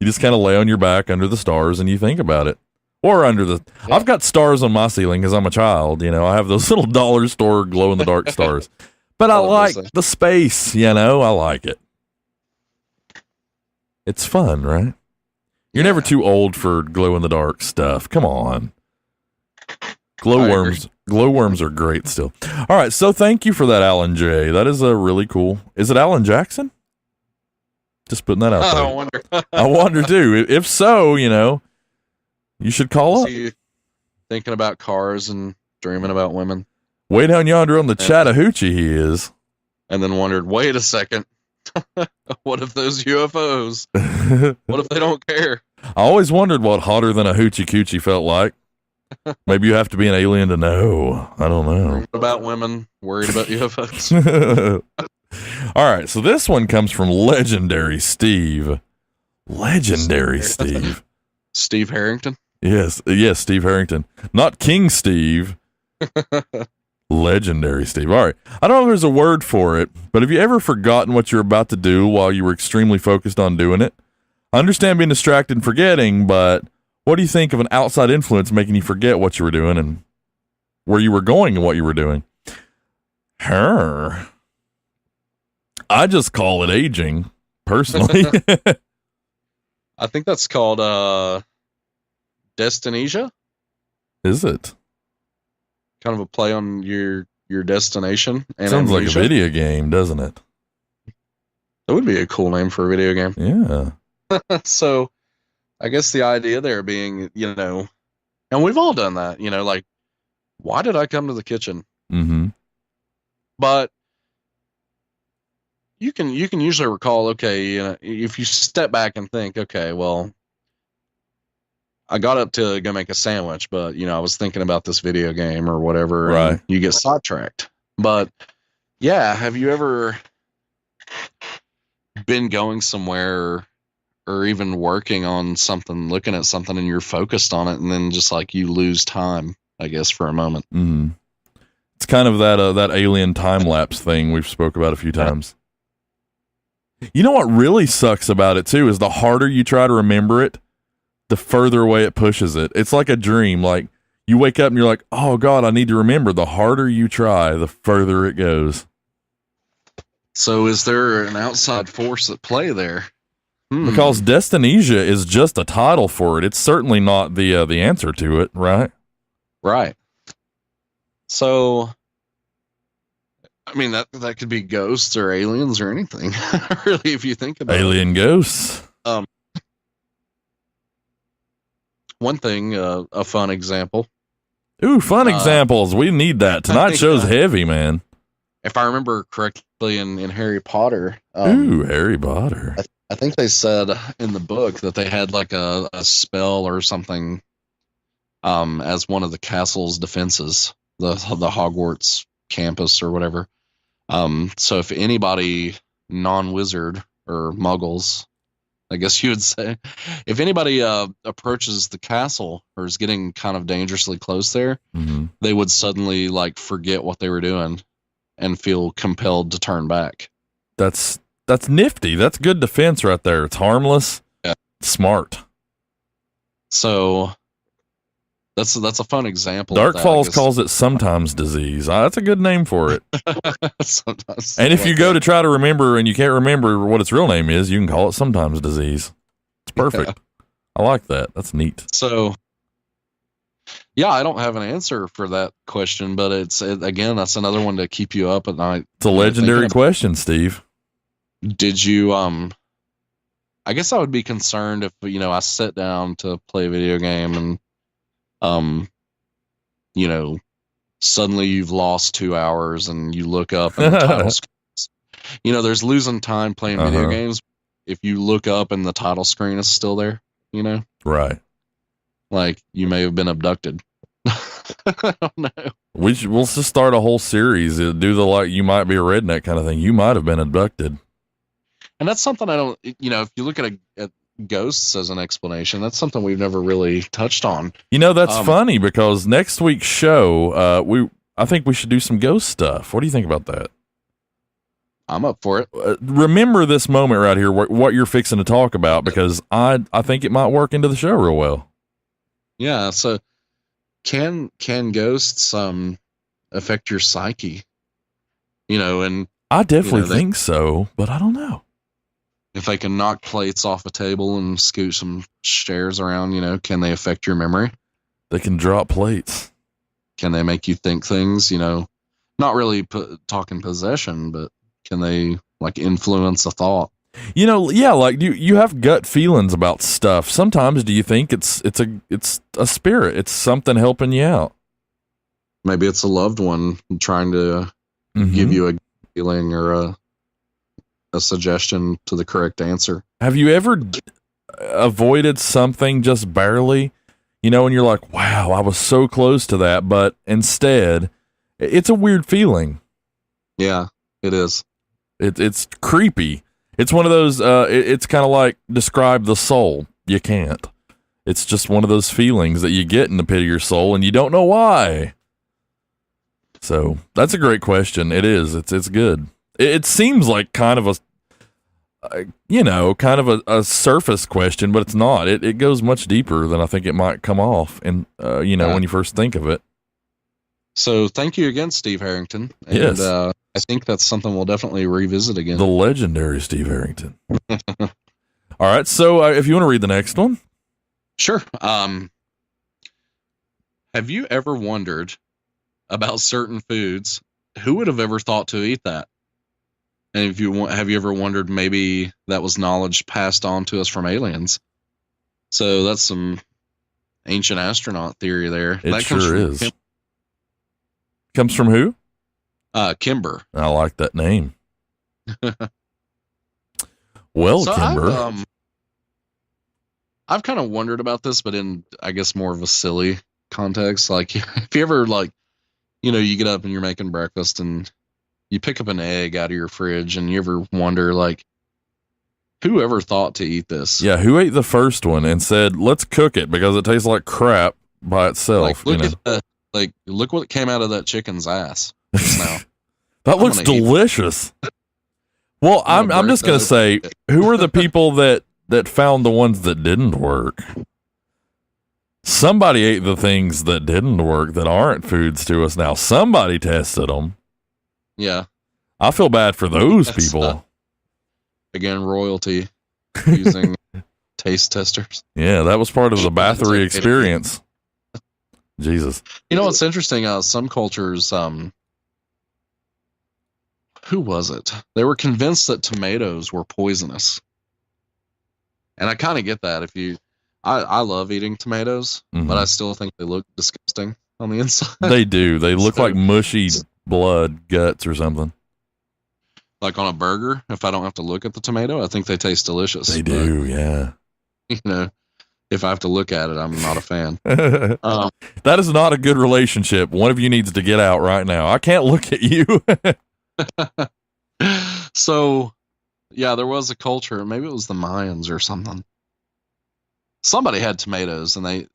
just kind of lay on your back under the stars and you think about it. Or I've got stars on my ceiling because I'm a child, I have those little dollar store glow in the dark stars. But I like the space, I like it. It's fun, right? You're never too old for glow in the dark stuff. Come on. Glowworms are great still. All right, so thank you for that, Alan J. That is a really cool. Is it Alan Jackson? Just putting that out there. I wonder. I wonder too. If so, you should call up. Thinking about cars and dreaming about women. Way down yonder on the Chattahoochee he is. And then wondered, wait a second. What if those UFOs? What if they don't care? I always wondered what hotter than a hoochie coochie felt like. Maybe you have to be an alien to know. I don't know. Worried about women, worried about UFOs. All right, so this one comes from Legendary Steve. Legendary Steve. Steve Harrington? Yes, Steve Harrington. Not King Steve. Legendary Steve. All right. I don't know if there's a word for it, but have you ever forgotten what you're about to do while you were extremely focused on doing it? I understand being distracted and forgetting, but what do you think of an outside influence making you forget what you were doing and where you were going and what you were doing? I just call it aging, personally. I think that's called Destinesia. Is it? Kind of a play on your destination. And sounds amnesia. like a video game, doesn't it? That would be a cool name for a video game. Yeah. So I guess the idea there being, and we've all done that, like, why did I come to the kitchen? Mm-hmm. But you can usually recall, okay, you know, if you step back and think, okay, well, I got up to go make a sandwich, but you know, I was thinking about this video game or whatever, Right. and you get sidetracked. But yeah, have you ever been going somewhere or even working on something, looking at something, and you're focused on it, and then just like you lose time, I guess, for a moment? Mm-hmm. It's kind of that alien time lapse thing we've spoke about a few times. You know what really sucks about it too is the harder you try to remember it, the further away it pushes it. It's like a dream. Like you wake up and you're like, oh God, I need to remember. The harder you try, the further it goes. So is there an outside force at play there? Because Destinesia is just a title for it. It's certainly not the answer to it, right? Right. So, I mean, that could be ghosts or aliens or anything, really, if you think about Alien ghosts. One thing, a fun example. Ooh, fun examples. We need that. Tonight's show's heavy, man. If I remember correctly, in Harry Potter. Ooh, Harry Potter. I think they said in the book that they had like a spell or something as one of the castle's defenses, the Hogwarts campus or whatever. So if anybody non-wizard or muggles, I guess you would say, if anybody approaches the castle or is getting kind of dangerously close there, they would suddenly like forget what they were doing and feel compelled to turn back. That's nifty. That's good defense right there. It's harmless. Yeah. Smart. So that's a fun example. Dark Falls calls it sometimes disease. That's a good name for it. Sometimes. And if you go to try to remember and you can't remember what its real name is, you can call it sometimes disease. It's perfect. Yeah. I like that. That's neat. So, yeah, I don't have an answer for that question, but again, that's another one to keep you up at night. It's a legendary question, Steve. Did you, I guess I would be concerned if, you know, I sit down to play a video game and, you know, suddenly you've lost 2 hours and you look up and the title screen, you know, there's losing time playing video games. If you look up and the title screen is still there, you know? Right. Like you may have been abducted. I don't know. We'll just start a whole series. Do the like you might be a redneck kind of thing. You might have been abducted. And that's something I don't, you know, if you look at ghosts as an explanation, that's something we've never really touched on. You know, that's funny because next week's show, I think we should do some ghost stuff. What do you think about that? I'm up for it. Remember this moment right here, what you're fixing to talk about, because I think it might work into the show real well. Yeah. So can ghosts affect your psyche? You know, and I definitely think so, but I don't know. If they can knock plates off a table and scoot some chairs around, you know, can they affect your memory? They can drop plates. Can they make you think things, you know, not really talking possession, but can they like influence a thought? You know, yeah, like you have gut feelings about stuff. Sometimes do you think it's a spirit? It's something helping you out. Maybe it's a loved one trying to give you a feeling or a suggestion to the correct answer. Have you ever avoided something just barely, you know, and you're like, wow, I was so close to that, but instead it's a weird feeling. Yeah, it is. It's creepy. It's one of those, it's kind of like describe the soul. You can't. It's just one of those feelings that you get in the pit of your soul and you don't know why. So that's a great question. It is. It's good. It seems like kind of a surface question, but it's not. It goes much deeper than I think it might come off, and when you first think of it. So thank you again, Steve Harrington. And, yes. I think that's something we'll definitely revisit again. The legendary Steve Harrington. All right. So if you want to read the next one. Sure. Have you ever wondered about certain foods? Who would have ever thought to eat that? And have you ever wondered maybe that was knowledge passed on to us from aliens? So that's some ancient astronaut theory there. It that sure is. Comes from who? Kimber. I like that name. Well, So Kimber. I've kind of wondered about this, but in, I guess, more of a silly context. Like, if you ever, like, you get up and you're making breakfast and you pick up an egg out of your fridge and you ever wonder, like, who ever thought to eat this? Yeah, who ate the first one and said, let's cook it because it tastes like crap by itself? Like, look what came out of that chicken's ass just now. That looks delicious. Well, I'm just going to say, who are the people that found the ones that didn't work? Somebody ate the things that didn't work that aren't foods to us now. Somebody tested them. Yeah. I feel bad for those people. Again, royalty using taste testers. Yeah, that was part of the Bathory experience. Jesus. You know what's interesting? Some cultures, who was it? They were convinced that tomatoes were poisonous. And I kind of get that. I love eating tomatoes, but I still think they look disgusting on the inside. They do. They look like mushy blood guts or something. Like on a burger, if I don't have to look at the tomato, I think they taste delicious. They do, yeah. If I have to look at it, I'm not a fan. That is not a good relationship. One of you needs to get out right now. I can't look at you. So, yeah, there was a culture. Maybe it was the Mayans or something. Somebody had tomatoes, and they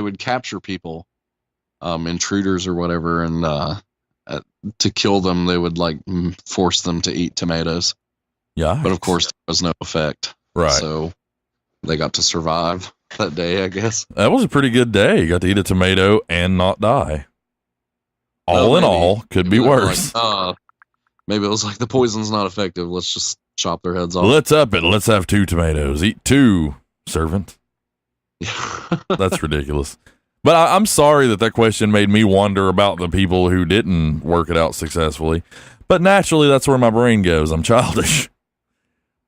would capture people, intruders or whatever, and to kill them, they would force them to eat tomatoes. Yeah, but of course there was no effect. Right. So they got to survive that day, I guess. That was a pretty good day. You got to eat a tomato and not die. All in all, could be worse. Maybe it was like the poison's not effective. Let's just chop their heads off. Let's up it. Let's have 2 tomatoes. Eat 2, servant. That's ridiculous. But I'm sorry that question made me wonder about the people who didn't work it out successfully. But naturally, that's where my brain goes. I'm childish.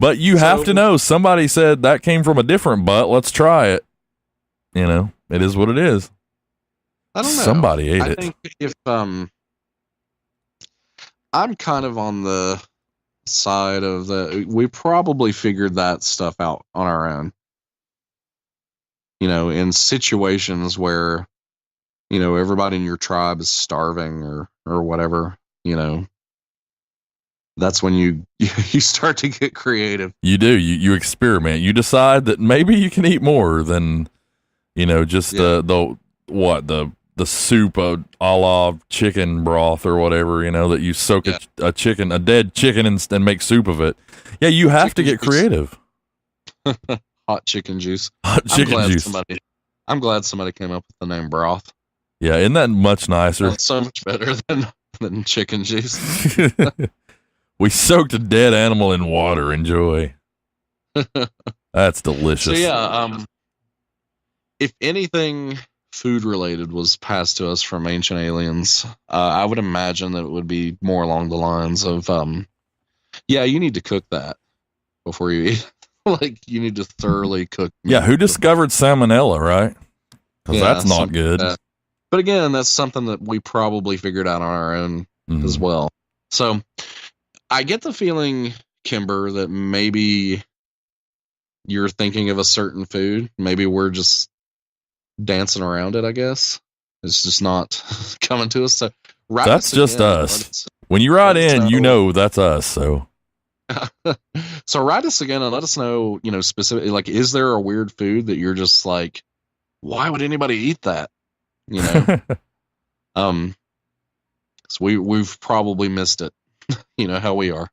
But you have to know, somebody said that came from a different butt. Let's try it. It is what it is. I don't know. Somebody ate it. I think if I'm kind of on the side of we probably figured that stuff out on our own. In situations where, everybody in your tribe is starving or whatever, that's when you start to get creative. You do. You experiment. You decide that maybe you can eat more than, just the soup a la chicken broth or whatever, that you soak a dead chicken and make soup of it. Yeah, you have to get creative. Hot chicken juice. Hot chicken juice. I'm glad somebody came up with the name broth. Yeah, isn't that much nicer? That's so much better than chicken juice. We soaked a dead animal in water. Enjoy. That's delicious. So yeah, if anything food related was passed to us from ancient aliens, I would imagine that it would be more along the lines of, you need to cook that before you eat. You need to thoroughly cook. Yeah, who discovered salmonella, right? Because that's not good. But again, that's something that we probably figured out on our own as well. So I get the feeling, Kimber, that maybe you're thinking of a certain food. Maybe we're just dancing around it, I guess. It's just not coming to us. So that's just us. When you write in, that's us. So. So write us again and let us know, specifically, is there a weird food that you're just like, why would anybody eat that? So we've probably missed it, how we are.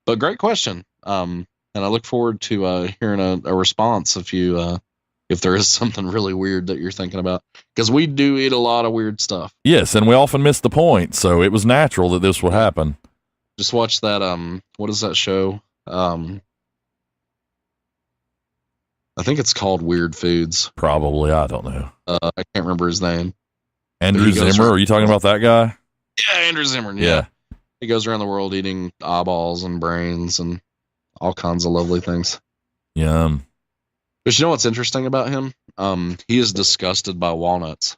But great question. And I look forward to hearing a response if there is something really weird that you're thinking about, because we do eat a lot of weird stuff. Yes, and we often miss the point, so it was natural that this would happen. Just watch that, what is that show? I think it's called Weird Foods. Probably, I don't know. I can't remember his name. Andrew Zimmer, are you talking about that guy? Yeah, Andrew Zimmer, yeah. He goes around the world eating eyeballs and brains and all kinds of lovely things. Yum. But you know what's interesting about him? He is disgusted by walnuts.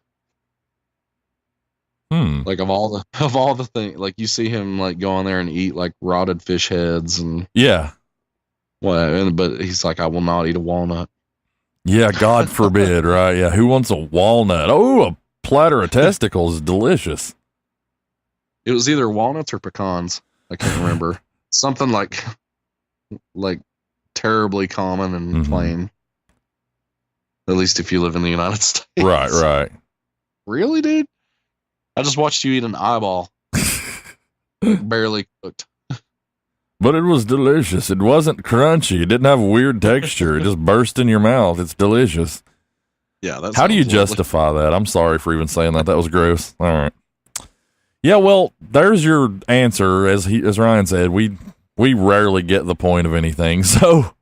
Like of all the things, you see him go on there and eat rotted fish heads and Well, but he's like, I will not eat a walnut. Yeah, God forbid, right? Yeah, who wants a walnut? Oh, a platter of testicles is delicious. It was either walnuts or pecans. I can't remember. Something like terribly common and plain. At least if you live in the United States. Right. Really, dude? I just watched you eat an eyeball. Barely cooked. But it was delicious. It wasn't crunchy. It didn't have a weird texture. It just burst in your mouth. It's delicious. Yeah, that's how do you justify that? I'm sorry for even saying that. That was gross. All right. Yeah, well, there's your answer. As Ryan said, we rarely get the point of anything. So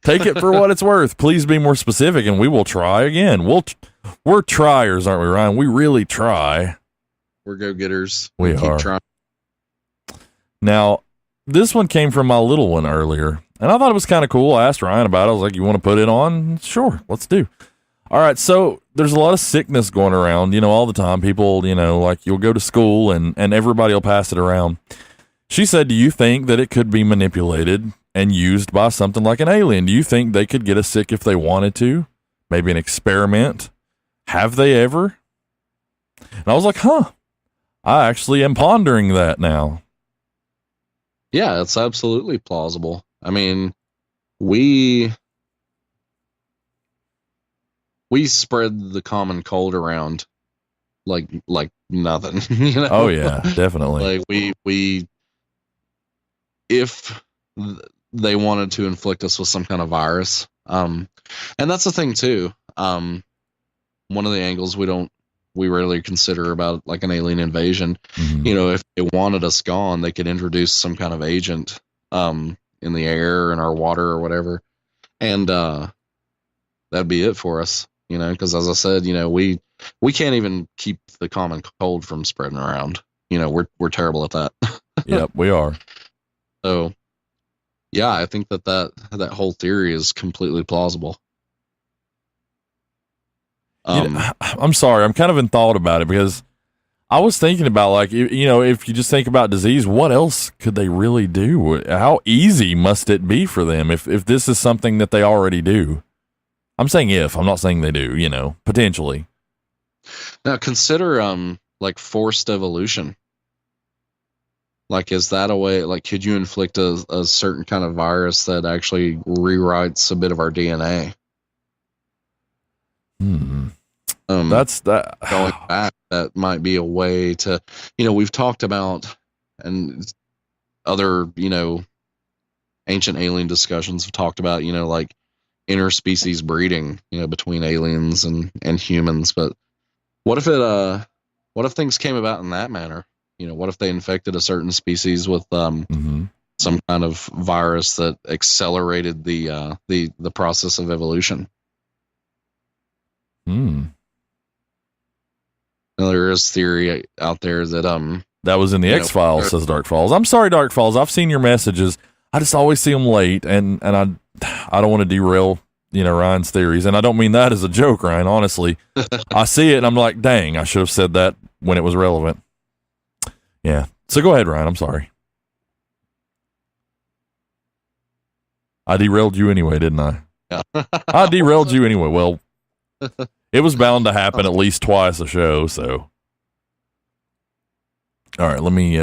take it for what it's worth. Please be more specific, and we will try again. We're triers, aren't we, Ryan? We really try. We're go-getters. We keep are. Trying. Now, this one came from my little one earlier, and I thought it was kind of cool. I asked Ryan about it. I was like, you want to put it on? Sure, let's do. All right, so there's a lot of sickness going around, all the time. People, like you'll go to school and everybody will pass it around. She said, do you think that it could be manipulated and used by something like an alien? Do you think they could get us sick if they wanted to? Maybe an experiment? Have they ever? And I was like, I actually am pondering that now. Yeah, it's absolutely plausible. I mean, we spread the common cold around like nothing. Oh yeah, definitely. Like we if they wanted to inflict us with some kind of virus, and that's the thing too. One of the angles we rarely consider about like an alien invasion. If they wanted us gone, they could introduce some kind of agent in the air, in our water or whatever, and that'd be it for us. Because as I said, we can't even keep the common cold from spreading around. We're terrible at that. Yep, we are. So yeah, I think that whole theory is completely plausible. I'm sorry. I'm kind of in thought about it because I was thinking about if you just think about disease, what else could they really do? How easy must it be for them if this is something that they already do? I'm saying I'm not saying they do, potentially. Now consider like forced evolution. Like, is that a way, like, could you inflict a certain kind of virus that actually rewrites a bit of our DNA? That's that. Going back, that might be a way to, we've talked about, and other, ancient alien discussions have talked about, like interspecies breeding, between aliens and humans. But what if things came about in that manner? What if they infected a certain species with some kind of virus that accelerated the process of evolution? Now, there is theory out there that that was in the X-Files, says Dark Falls. I'm sorry, Dark Falls. I've seen your messages. I just always see them late, and I don't want to derail Ryan's theories, and I don't mean that as a joke, Ryan. Honestly, I see it and I'm like, dang, I should have said that when it was relevant. Yeah. So go ahead, Ryan. I'm sorry. I derailed you anyway, didn't I? Yeah. I derailed you anyway. Well, it was bound to happen at least twice a show. So, all right, let me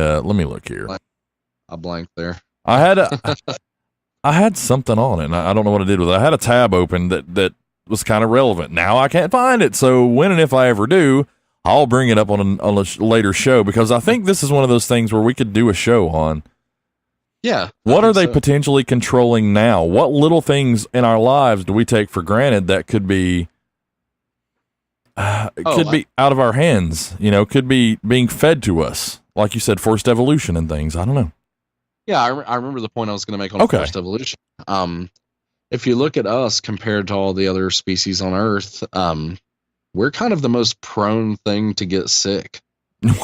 look here. I blanked there. I had something on it, and I don't know what I did with it. I had a tab open that was kind of relevant. Now I can't find it. So when and if I ever do, I'll bring it up on a later show, because I think this is one of those things where we could do a show on. Yeah. What are they potentially controlling now? What little things in our lives do we take for granted that could be be out of our hands? Could be being fed to us, like you said, forced evolution and things. I don't know. Yeah, I remember the point I was going to make on forced evolution. If you look at us compared to all the other species on Earth, we're kind of the most prone thing to get sick.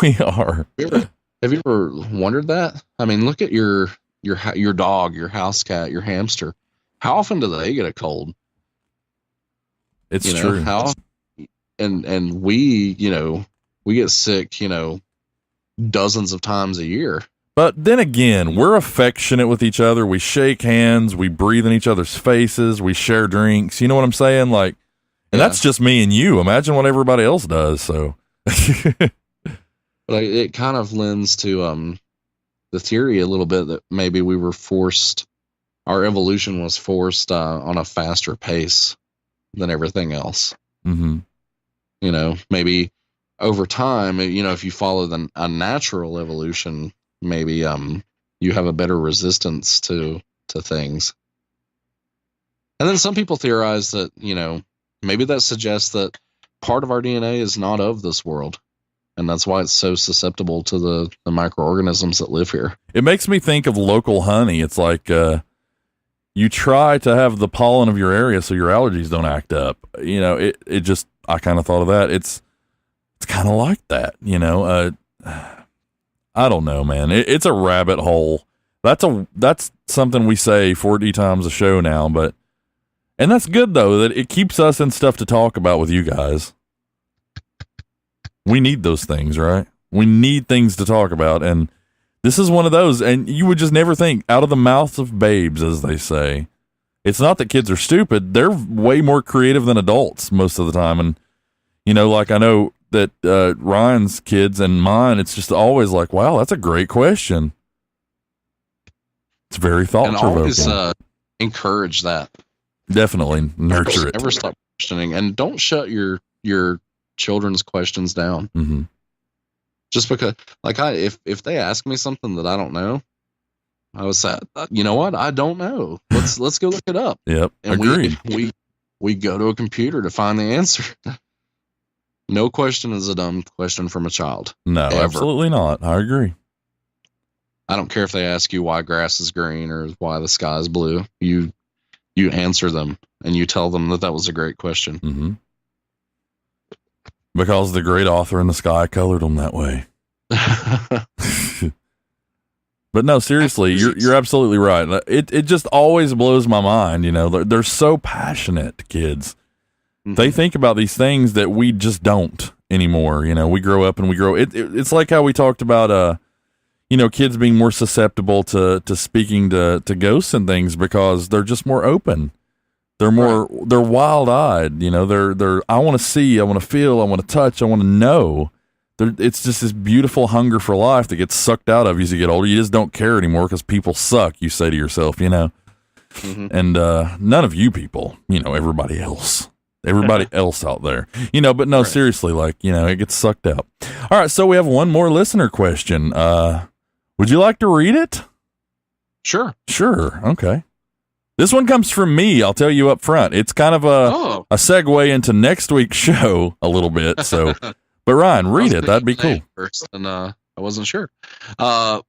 We are. Have you ever wondered that? I mean, look at your dog, your house cat, your hamster. How often do they get a cold? It's true. How often? And we get sick, dozens of times a year. But then again, we're affectionate with each other. We shake hands. We breathe in each other's faces. We share drinks. You know what I'm saying? Like, and that's just me and you. Imagine what everybody else does. So, but it kind of lends to the theory a little bit that maybe we were forced, our evolution was forced on a faster pace than everything else. Mm-hmm. You know, maybe over time, you know, if you follow a natural evolution, maybe you have a better resistance to things. And then some people theorize that, you know, maybe that suggests that part of our DNA is not of this world. And that's why it's so susceptible to the microorganisms that live here. It makes me think of local honey. It's like you try to have the pollen of your area so your allergies don't act up. You know, it just, I kind of thought of that. It's kind of like that, you know. I don't know, man. It's a rabbit hole. That's something we say 40 times a show now, and that's good though, that it keeps us in stuff to talk about with you guys. We need those things, right? We need things to talk about, and this is one of those, and you would just never think, out of the mouths of babes, as they say. It's not that kids are stupid. They're way more creative than adults most of the time, and, you know, like I know that Ryan's kids and mine, it's just always like, wow, that's a great question. It's very thought-provoking. And always encourage that. Definitely nurture it. Never stop questioning, and don't shut your children's questions down. Mm-hmm. Just because, like, if they ask me something that I don't know, I would say, you know what, I don't know. Let's go look it up. Yep, and agreed. We go to a computer to find the answer. No question is a dumb question from a child. No, ever. Absolutely not. I agree. I don't care if they ask you why grass is green or why the sky is blue. You answer them and you tell them that was a great question. Mm-hmm. Because the great author in the sky colored them that way. But no, seriously, you're absolutely right. It just always blows my mind. You know, they're so passionate, kids. Mm-hmm. They think about these things that we just don't anymore. You know, we grow up and we grow. It's like how we talked about, you know, kids being more susceptible to speaking to ghosts and things because they're just more open. They're more, they're wild eyed. You know, they're. I want to see. I want to feel. I want to touch. I want to know. It's just this beautiful hunger for life that gets sucked out of you as you get older. You just don't care anymore because people suck. You say to yourself, you know, and none of you people. You know, everybody else out there, you know, but no, seriously, like, you know, it gets sucked out. All right. So we have one more listener question. Would you like to read it? Sure. Okay. This one comes from me. I'll tell you up front. It's kind of a segue into next week's show a little bit. So, but Ryan, read it. That'd be cool. First, and I wasn't sure. So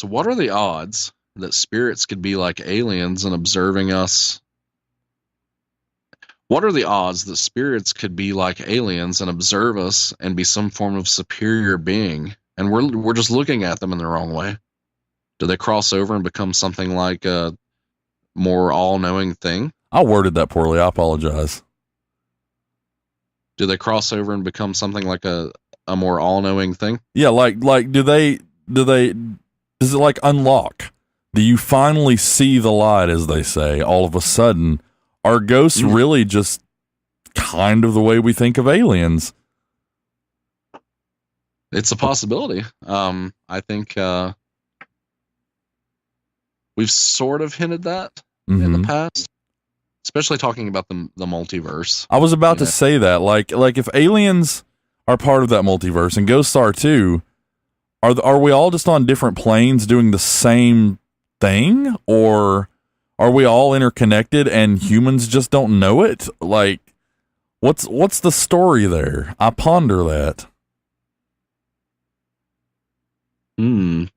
what are the odds that spirits could be like aliens and observing us? What are the odds that spirits could be like aliens and observe us and be some form of superior being, and we're just looking at them in the wrong way? Do they cross over and become something like a more all-knowing thing? I worded that poorly. I apologize. Do they cross over and become something like a more all-knowing thing? Yeah, like do they does it like unlock? Do you finally see the light, as they say, all of a sudden? Are ghosts really just kind of the way we think of aliens? It's a possibility. I think we've sort of hinted that in the past, especially talking about the multiverse. I was about to say that, like if aliens are part of that multiverse and ghosts are too, are we all just on different planes doing the same thing, or are we all interconnected and humans just don't know it? Like, what's the story there? I ponder that. And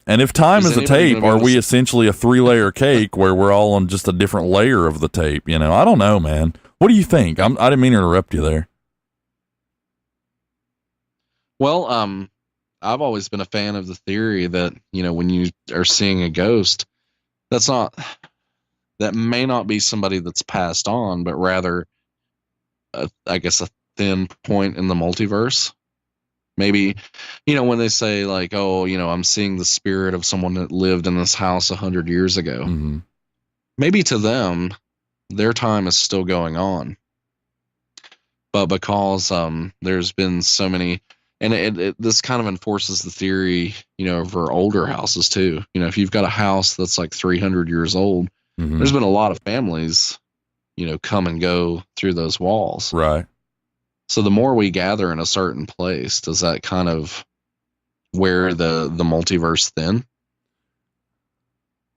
if time is a tape, are we essentially a 3-layer cake where we're all on just a different layer of the tape? You know, I don't know, man. What do you think? I didn't mean to interrupt you there. Well, I've always been a fan of the theory that, you know, when you are seeing a ghost, that may not be somebody that's passed on, but rather, I guess, a thin point in the multiverse. Maybe, when they say like, oh, I'm seeing the spirit of someone that lived in this house 100 years ago. Mm-hmm. Maybe to them, their time is still going on. But because there's been so many, and this kind of enforces the theory, for older houses too. If you've got a house that's like 300 years old, Mm-hmm. there's been a lot of families, come and go through those walls. Right. So the more we gather in a certain place, does that kind of wear the multiverse thin?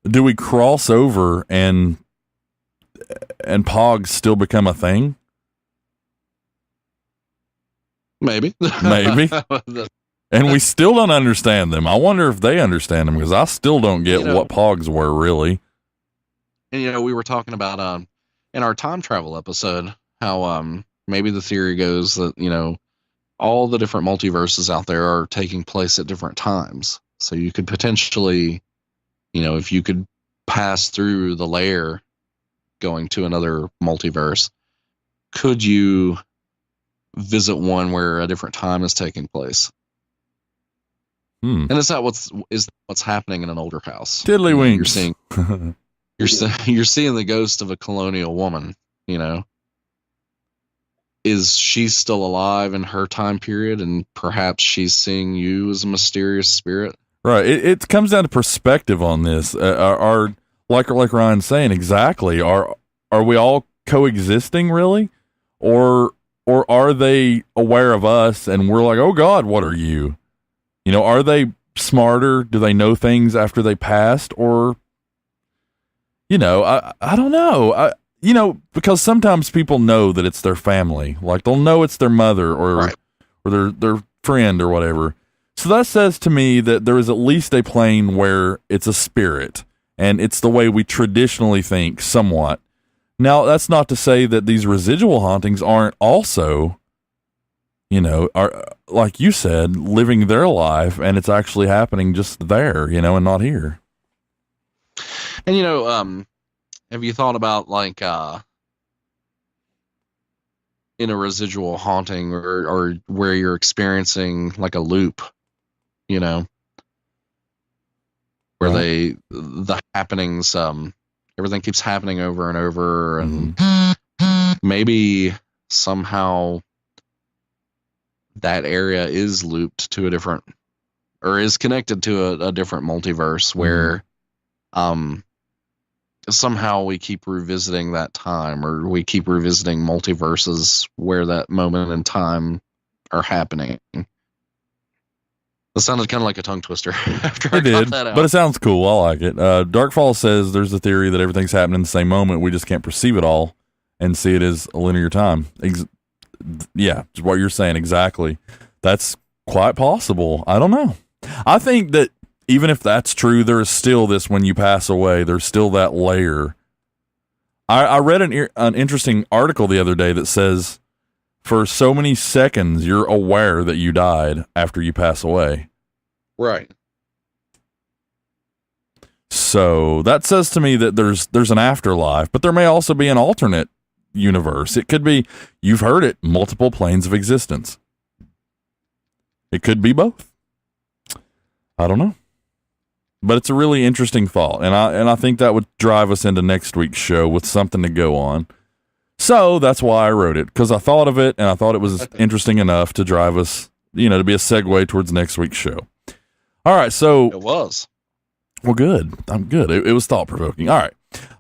Do we cross over and pogs still become a thing? Maybe. Maybe. And we still don't understand them. I wonder if they understand them, because I still don't get what pogs were really. And we were talking about in our time travel episode how maybe the theory goes that all the different multiverses out there are taking place at different times. So you could potentially, if you could pass through the layer going to another multiverse, could you visit one where a different time is taking place? And is that what's happening in an older house? Tiddlywinks. You're seeing the ghost of a colonial woman. Is she still alive in her time period, and perhaps she's seeing you as a mysterious spirit? Right. It comes down to perspective on this. Are like Ryan's saying, exactly. Are we all coexisting really, or are they aware of us and we're like, oh God, what are you? Are they smarter? Do they know things after they passed? Or, I don't know. Because sometimes people know that it's their family. Like they'll know it's their mother or their friend or whatever. So that says to me that there is at least a plane where it's a spirit, and it's the way we traditionally think somewhat. Now, that's not to say that these residual hauntings aren't also, are, like you said, living their life, and it's actually happening just there, and not here. And, have you thought about like, in a residual haunting or where you're experiencing like a loop, where the happenings, everything keeps happening over and over, and maybe somehow that area is looped to a different, or is connected to a different multiverse where somehow we keep revisiting that time, or we keep revisiting multiverses where that moment in time are happening. That sounded kind of like a tongue twister after I got that out. But it sounds cool. I like it. Darkfall says there's a theory that everything's happening in the same moment. We just can't perceive it all and see it as a linear time. Yeah, what you're saying exactly. That's quite possible. I don't know. I think that even if that's true, there is still this, when you pass away, there's still that layer. I read an interesting article the other day that says for so many seconds, you're aware that you died after you pass away. Right. So that says to me that there's an afterlife, but there may also be an alternate universe. It could be, you've heard it, multiple planes of existence. It could be both. I don't know. But it's a really interesting thought, and I think that would drive us into next week's show with something to go on. So that's why I wrote it, because I thought of it, and I thought it was interesting enough to drive us, to be a segue towards next week's show. All right, so it was. Well, good. I'm good. It was thought-provoking. All right.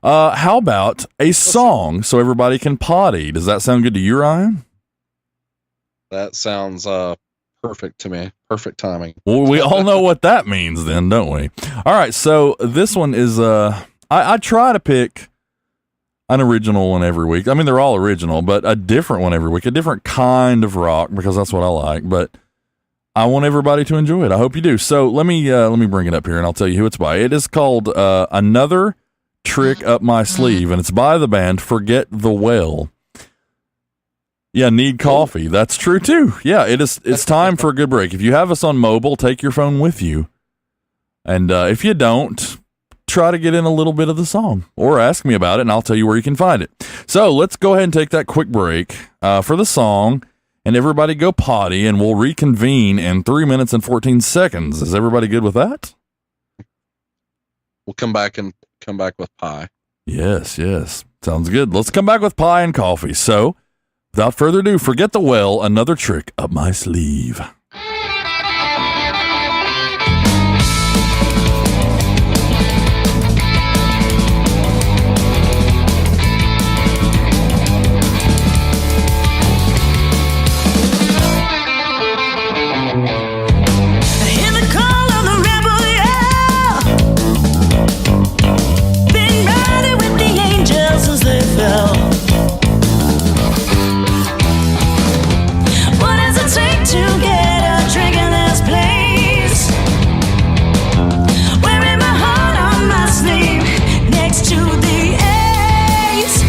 How about a song so everybody can potty? Does that sound good to you, Ryan? That sounds perfect to me. Perfect timing. Well, we all know what that means then, don't we? All right, so this one is, I try to pick an original one every week. I mean, they're all original, but a different one every week, a different kind of rock, because that's what I like, but I want everybody to enjoy it. I hope you do. So let me bring it up here, and I'll tell you who it's by. It is called Another Trick Up My Sleeve, and it's by the band Forget the Well. Yeah, need coffee. That's true too. Yeah, it's time for a good break. If you have us on mobile, take your phone with you. And if you don't, try to get in a little bit of the song, or ask me about it and I'll tell you where you can find it. So let's go ahead and take that quick break for the song. and everybody go potty, and we'll reconvene in 3 minutes and 14 seconds. Is everybody good with that? We'll come back with pie. Yes. Sounds good. Let's come back with pie and coffee. So, without further ado, forget the well, another trick up my sleeve. What does it take to get a drink in this place? Wearing my heart on my sleeve next to the ace.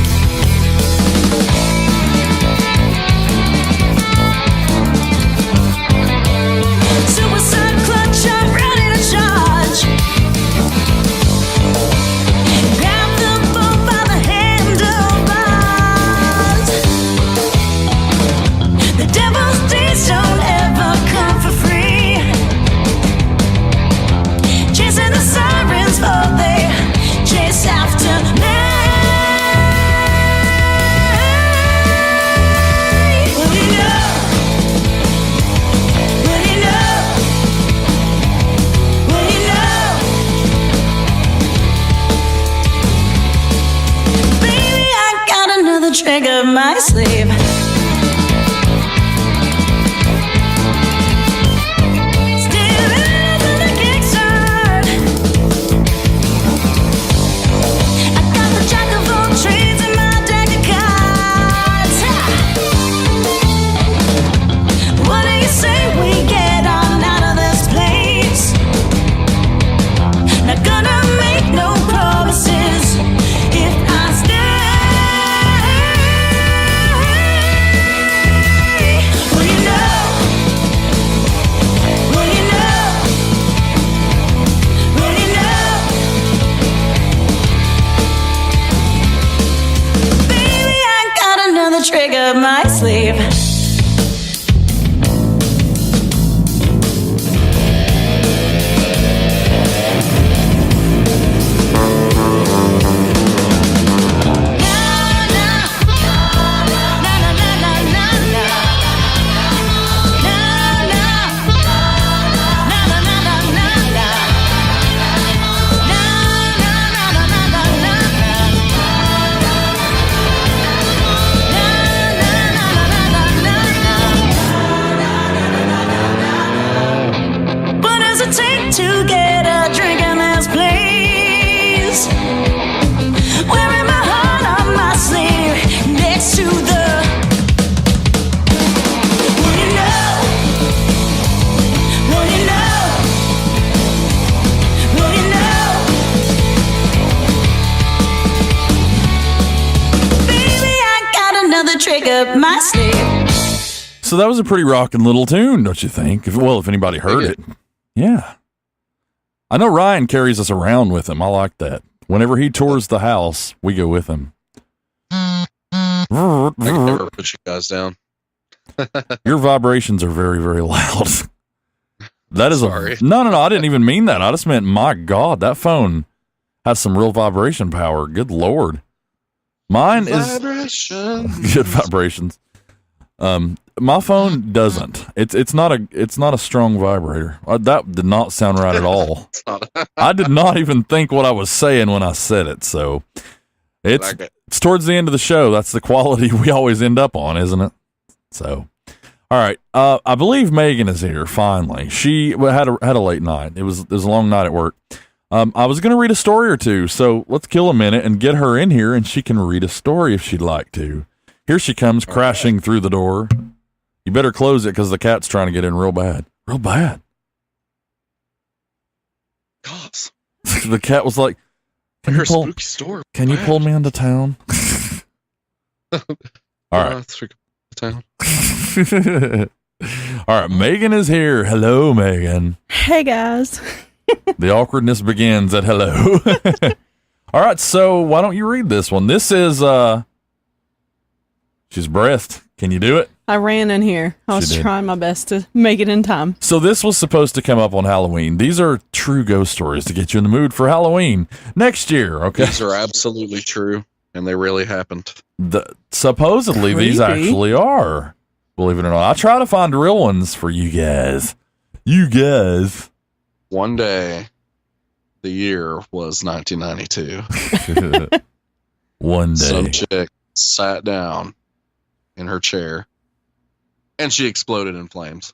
Suicide clutch, I'm ready to charge. Grab the boat by the handlebars. The devil's days don't ever come for free. Chasing the sirens, for they chase after me. What do you know? What do you know? What do you know? Baby, I got another trick up my sleeve. Trick up my sleeve. To get a drink in this place, wearing my heart on my sleeve next to the. What do you know? What do you know? What do you know? Baby, I got another trick up my sleeve. So that was a pretty rockin' little tune, don't you think? If anybody heard it. Yeah. I know Ryan carries us around with him. I like that. Whenever he tours the house, we go with him. I can never put you guys down. Your vibrations are very, very loud. That is Sorry. No, I didn't even mean that. I just meant, my God, that phone has some real vibration power. Good Lord. Mine is good vibrations. My phone doesn't. It's not a strong vibrator. That did not sound right at all. I did not even think what I was saying when I said it. So it's towards the end of the show. That's the quality we always end up on, isn't it? So, all right. I believe Megan is here finally. She had a late night. It was a long night at work. I was going to read a story or two. So let's kill a minute and get her in here, and she can read a story if she'd like to. Here she comes, crashing through the door. You better close it because the cat's trying to get in real bad. Real bad. Gosh. The cat was like, can you pull me into town? All right. Town. All right. Megan is here. Hello, Megan. Hey, guys. The awkwardness begins at hello. All right. So why don't you read this one? This is, she's breast. Can you do it? I ran in here. I was trying my best to make it in time. So this was supposed to come up on Halloween. These are true ghost stories to get you in the mood for Halloween next year, okay? These are absolutely true, and they really happened. Supposedly, these actually are. Believe it or not. I try to find real ones for you guys. One day, the year was 1992. One day. Some chick sat down in her chair, and she exploded in flames.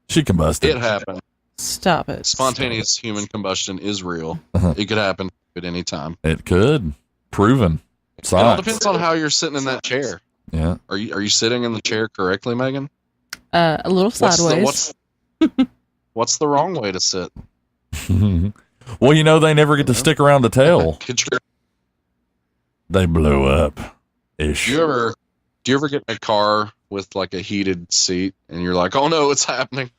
She combusted. It happened. Stop it. Spontaneous human combustion is real. It could happen at any time. It could. Proven. It all depends on how you're sitting in that chair. Yeah. Are you sitting in the chair correctly, Megan? A little sideways. What's the wrong way to sit? Well, you know, they never get to stick around the tail. They blow up. Ish. Do you ever get in a car with like a heated seat and you're like, oh no, it's happening?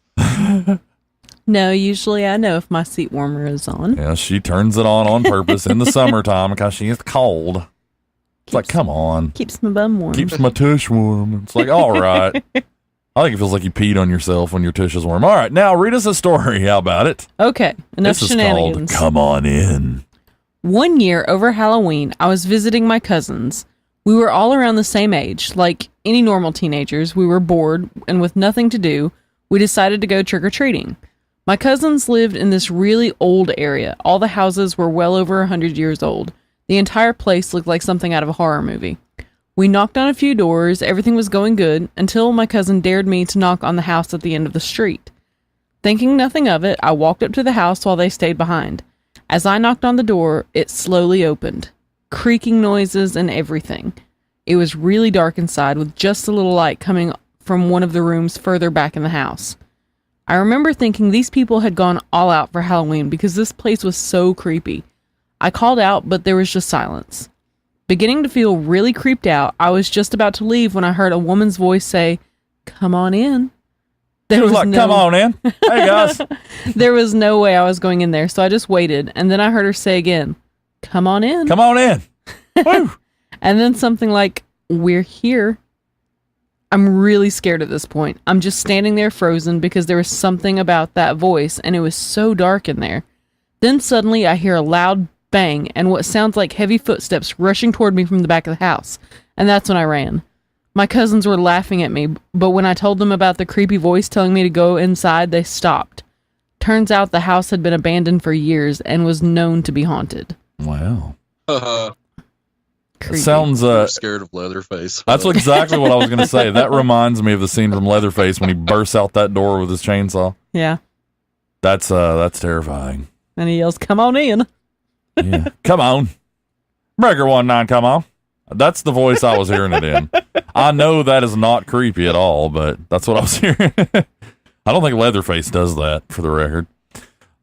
No, usually I know if my seat warmer is on. Yeah, she turns it on purpose in the summertime because she is cold. It's like, come on. Keeps my bum warm. Keeps my tush warm. It's like, all right. I think it feels like you peed on yourself when your tush is warm. All right, now read us a story. How about it? Okay, enough this shenanigans. Is called Come On In. One year over Halloween, I was visiting my cousins. We were all around the same age. Like any normal teenagers, we were bored, and with nothing to do, we decided to go trick-or-treating. My cousins lived in this really old area. All the houses were well over 100 years old. The entire place looked like something out of a horror movie. We knocked on a few doors, everything was going good, until my cousin dared me to knock on the house at the end of the street. Thinking nothing of it, I walked up to the house while they stayed behind. As I knocked on the door, it slowly opened. Creaking noises and everything. It was really dark inside with just a little light coming from one of the rooms further back in the house. I remember thinking these people had gone all out for Halloween because this place was so creepy. I called out, but there was just silence. Beginning to feel really creeped out, I was just about to leave when I heard a woman's voice say, "Come on in." There was like, come on in. Hey, guys. There was no way I was going in there, so I just waited, and then I heard her say again, "Come on in." Come on in. Woo. And then something like, "We're here." I'm really scared at this point. I'm just standing there frozen because there was something about that voice, and it was so dark in there. Then suddenly I hear a loud bang and what sounds like heavy footsteps rushing toward me from the back of the house, and that's when I ran. My cousins were laughing at me, but when I told them about the creepy voice telling me to go inside, they stopped. Turns out the house had been abandoned for years and was known to be haunted. Wow. Creepy. Sounds scared of Leatherface. That's exactly what I was going to say. That reminds me of the scene from Leatherface when he bursts out that door with his chainsaw. Yeah. That's terrifying. And he yells, "Come on in." Yeah. Come on. Breaker 19, come on. That's the voice I was hearing it in. I know that is not creepy at all, but that's what I was hearing. I don't think Leatherface does that, for the record.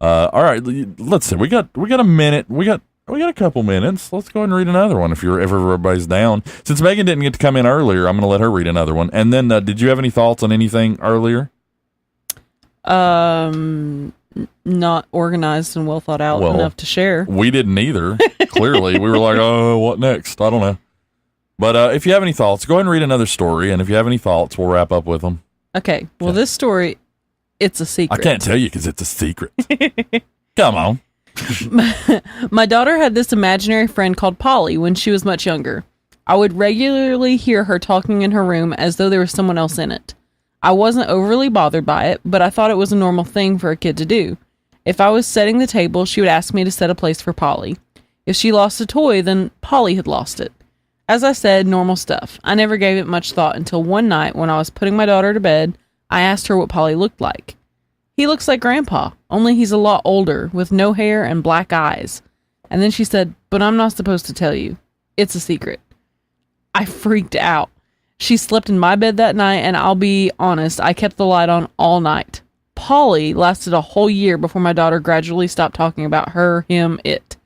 All right, let's see. We got a minute. We got a couple minutes. Let's go ahead and read another one if everybody's down. Since Megan didn't get to come in earlier, I'm going to let her read another one. And then, did you have any thoughts on anything earlier? Not organized and well thought out enough to share. We didn't either. Clearly, we were like, "Oh, what next?" I don't know. But if you have any thoughts, go ahead and read another story. And if you have any thoughts, we'll wrap up with them. Okay. Well, this story, it's a secret. I can't tell you because it's a secret. Come on. My daughter had this imaginary friend called Polly when she was much younger. I would regularly hear her talking in her room as though there was someone else in it. I wasn't overly bothered by it, but I thought it was a normal thing for a kid to do. If I was setting the table, she would ask me to set a place for Polly. If she lost a toy, then Polly had lost it. As I said, normal stuff. I never gave it much thought until one night when I was putting my daughter to bed, I asked her what Polly looked like. "He looks like Grandpa, only he's a lot older, with no hair and black eyes." And then she said, "But I'm not supposed to tell you. It's a secret." I freaked out. She slept in my bed that night, and I'll be honest, I kept the light on all night. Polly lasted a whole year before my daughter gradually stopped talking about her, him, it.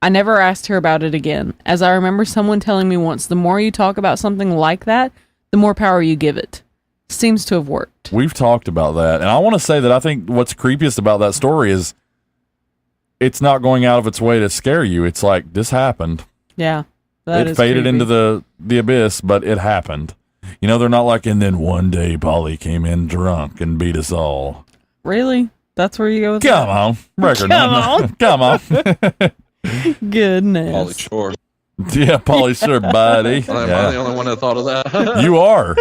I never asked her about it again, as I remember someone telling me once, the more you talk about something like that, the more power you give it. Seems to have worked. We've talked about that, and I want to say that I think what's creepiest about that story is it's not going out of its way to scare you. It's like, this happened. Yeah. It faded into the abyss, but it happened. You know, they're not like, and then one day Polly came in drunk and beat us all. Really? That's where you go with Come on. Record. Come on. Come on. Goodness. Pauly Shore. Yeah, Polly Shore, buddy. Am I the only one that thought of that? You are.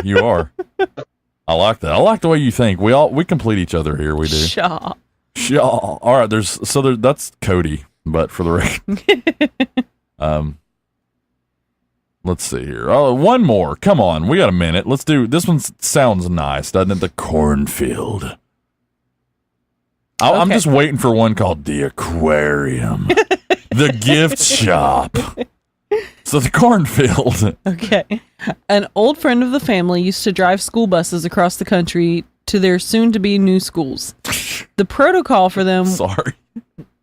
I like that. I like the way you think. We complete each other here. We do. Shaw. All right. That's Cody, but for the record. Let's see here. Oh, one more. Come on. We got a minute. Let's do this one. Sounds nice, doesn't it? The cornfield. I'm just waiting for one called the aquarium, the gift shop. So the cornfield. Okay. An old friend of the family used to drive school buses across the country to their soon-to-be new schools. The protocol for them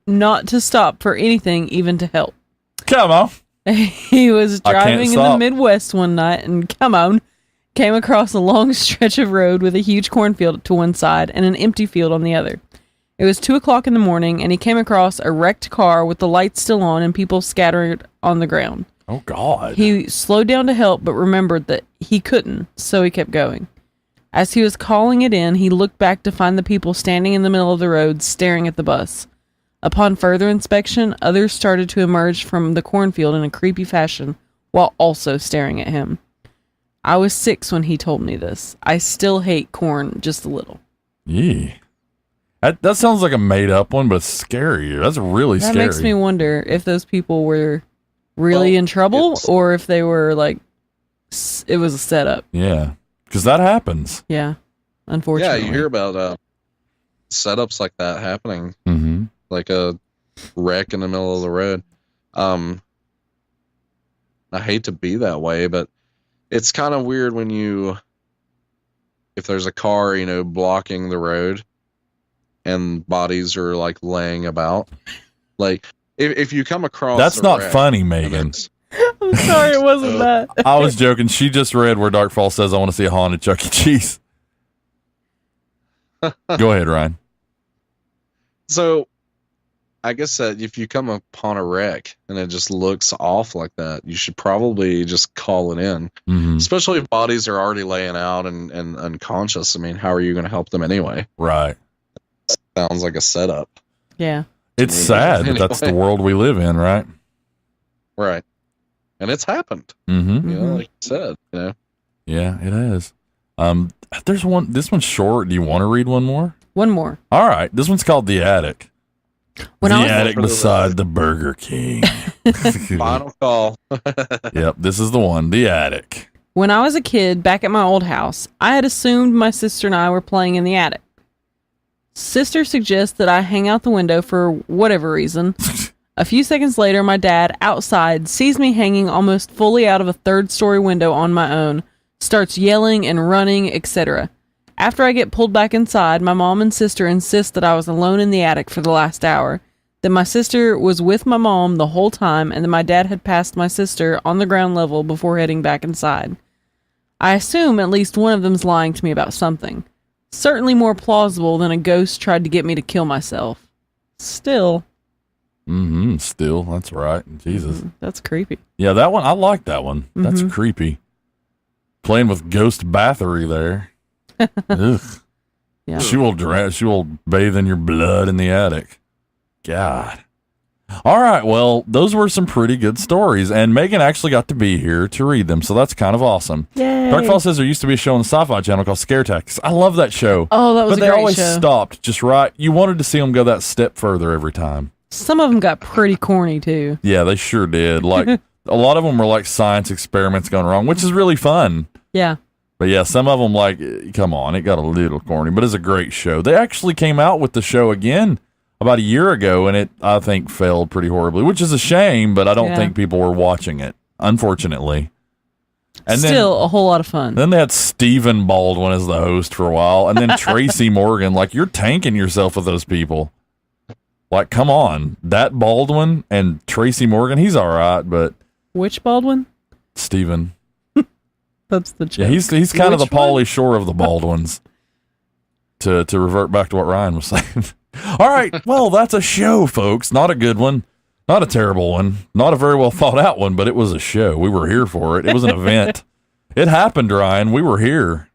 not to stop for anything, even to help. Come on. He was driving in the Midwest one night and came across a long stretch of road with a huge cornfield to one side and an empty field on the other. It was 2:00 in the morning and he came across a wrecked car with the lights still on and people scattered on the ground. Oh, God. He slowed down to help but remembered that he couldn't, so he kept going. As he was calling it in, he looked back to find the people standing in the middle of the road staring at the bus. Upon further inspection, others started to emerge from the cornfield in a creepy fashion while also staring at him. I was 6 when he told me this. I still hate corn just a little. Yeah. That sounds like a made-up one, but it's scary. That's really scary. That makes me wonder if those people were really in trouble or if they were like, it was a setup. Yeah. Because that happens. Yeah. Unfortunately. Yeah, you hear about setups like that happening. Mm-hmm. Like a wreck in the middle of the road. I hate to be that way, but it's kind of weird when if there's a car, blocking the road and bodies are like laying about. Like if you come across that's not funny, Megan. I'm sorry, it wasn't that. I was joking. She just read where Darkfall says, I want to see a haunted Chuck E. Cheese. Go ahead, Ryan. So I guess that if you come upon a wreck and it just looks off like that, you should probably just call it in. Mm-hmm. Especially if bodies are already laying out and unconscious. I mean, how are you going to help them anyway? Right. Sounds like a setup. Yeah. It's sad, but that's the world we live in, right? Right. And it's happened. Mm-hmm. Like you said, Yeah, it has. There's one. This one's short. Do you want to read one more? One more. All right. This one's called The Attic. The attic beside the Burger King. Final call. Yep, this is the one. The attic. When I was a kid back at my old house, I had assumed my sister and I were playing in the attic. Sister suggests that I hang out the window for whatever reason. A few seconds later, my dad, outside, sees me hanging almost fully out of a third-story window on my own, starts yelling and running, etc. After I get pulled back inside, my mom and sister insist that I was alone in the attic for the last hour, that my sister was with my mom the whole time, and that my dad had passed my sister on the ground level before heading back inside. I assume at least one of them's lying to me about something. Certainly more plausible than a ghost tried to get me to kill myself. Still. Mm-hmm. Still, that's right. Jesus. That's creepy. Yeah, that one, I like that one. Mm-hmm. That's creepy. Playing with Ghost Bathory there. Ugh. Yeah. She will bathe in your blood in the attic. God. All right, well, those were some pretty good stories, and Megan actually got to be here to read them, so that's kind of awesome. Yay. Darkfall says there used to be a show on the Sci-Fi Channel called Scare Tactics. I love that show. Oh, that was a great show. But they always stopped just right. You wanted to see them go that step further every time. Some of them got pretty corny, too. Yeah, they sure did. Like, a lot of them were like science experiments gone wrong, which is really fun. Yeah. But yeah, some of them, like, come on, it got a little corny, but it's a great show. They actually came out with the show again about a year ago, and it, I think, failed pretty horribly, which is a shame, but I don't think people were watching it, unfortunately. And still a whole lot of fun. Then they had Stephen Baldwin as the host for a while, and then Tracy Morgan. Like, you're tanking yourself with those people. Like, come on. That Baldwin and Tracy Morgan, he's all right, but... Which Baldwin? Stephen. That's the joke. Yeah, he's kind of the Pauly Shore of the Baldwins. To revert back to what Ryan was saying. All right, well, that's a show, folks. Not a good one. Not a terrible one. Not a very well thought out one, but it was a show. We were here for it. It was an event. It happened, Ryan. We were here.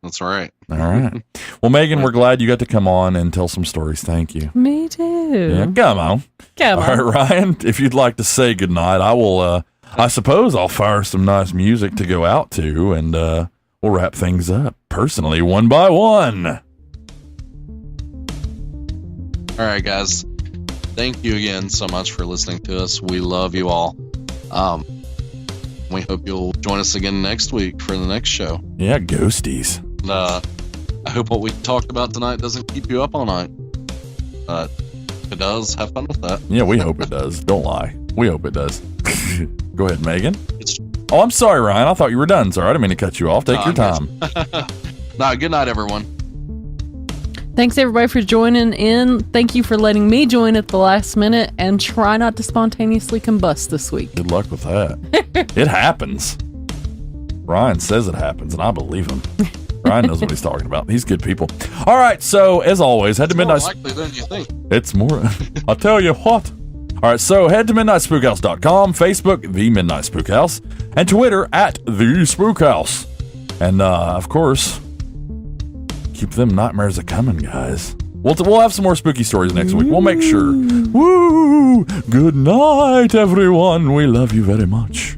That's right. All right. Well, Megan, we're glad you got to come on and tell some stories. Thank you. Me too. Yeah, come on. Come on. All right, Ryan, if you'd like to say goodnight, I will, I suppose I'll fire some nice music to go out to, and we'll wrap things up personally, one by one. All right, guys. Thank you again so much for listening to us. We love you all. We hope you'll join us again next week for the next show. Yeah, ghosties. I hope what we talked about tonight doesn't keep you up all night. But if it does, have fun with that. Yeah, we hope it does. Don't lie. We hope it does. Go ahead, Megan. Oh, I'm sorry, Ryan. I thought you were done. Sorry, I didn't mean to cut you off. Take your time. Good night, everyone. Thanks, everybody, for joining in. Thank you for letting me join at the last minute, and try not to spontaneously combust this week. Good luck with that. It happens. Ryan says it happens, and I believe him. Ryan knows what he's talking about. He's good people. All right, so as always, head to Midnight. More likely than you think. It's more. I'll tell you what. All right, so head to MidnightSpookhouse.com, Facebook, The Midnight Spook House, and Twitter at The Spook House. And, of course, keep them nightmares a-coming, guys. We'll have some more spooky stories next week. We'll make sure. Woo! Good night, everyone. We love you very much.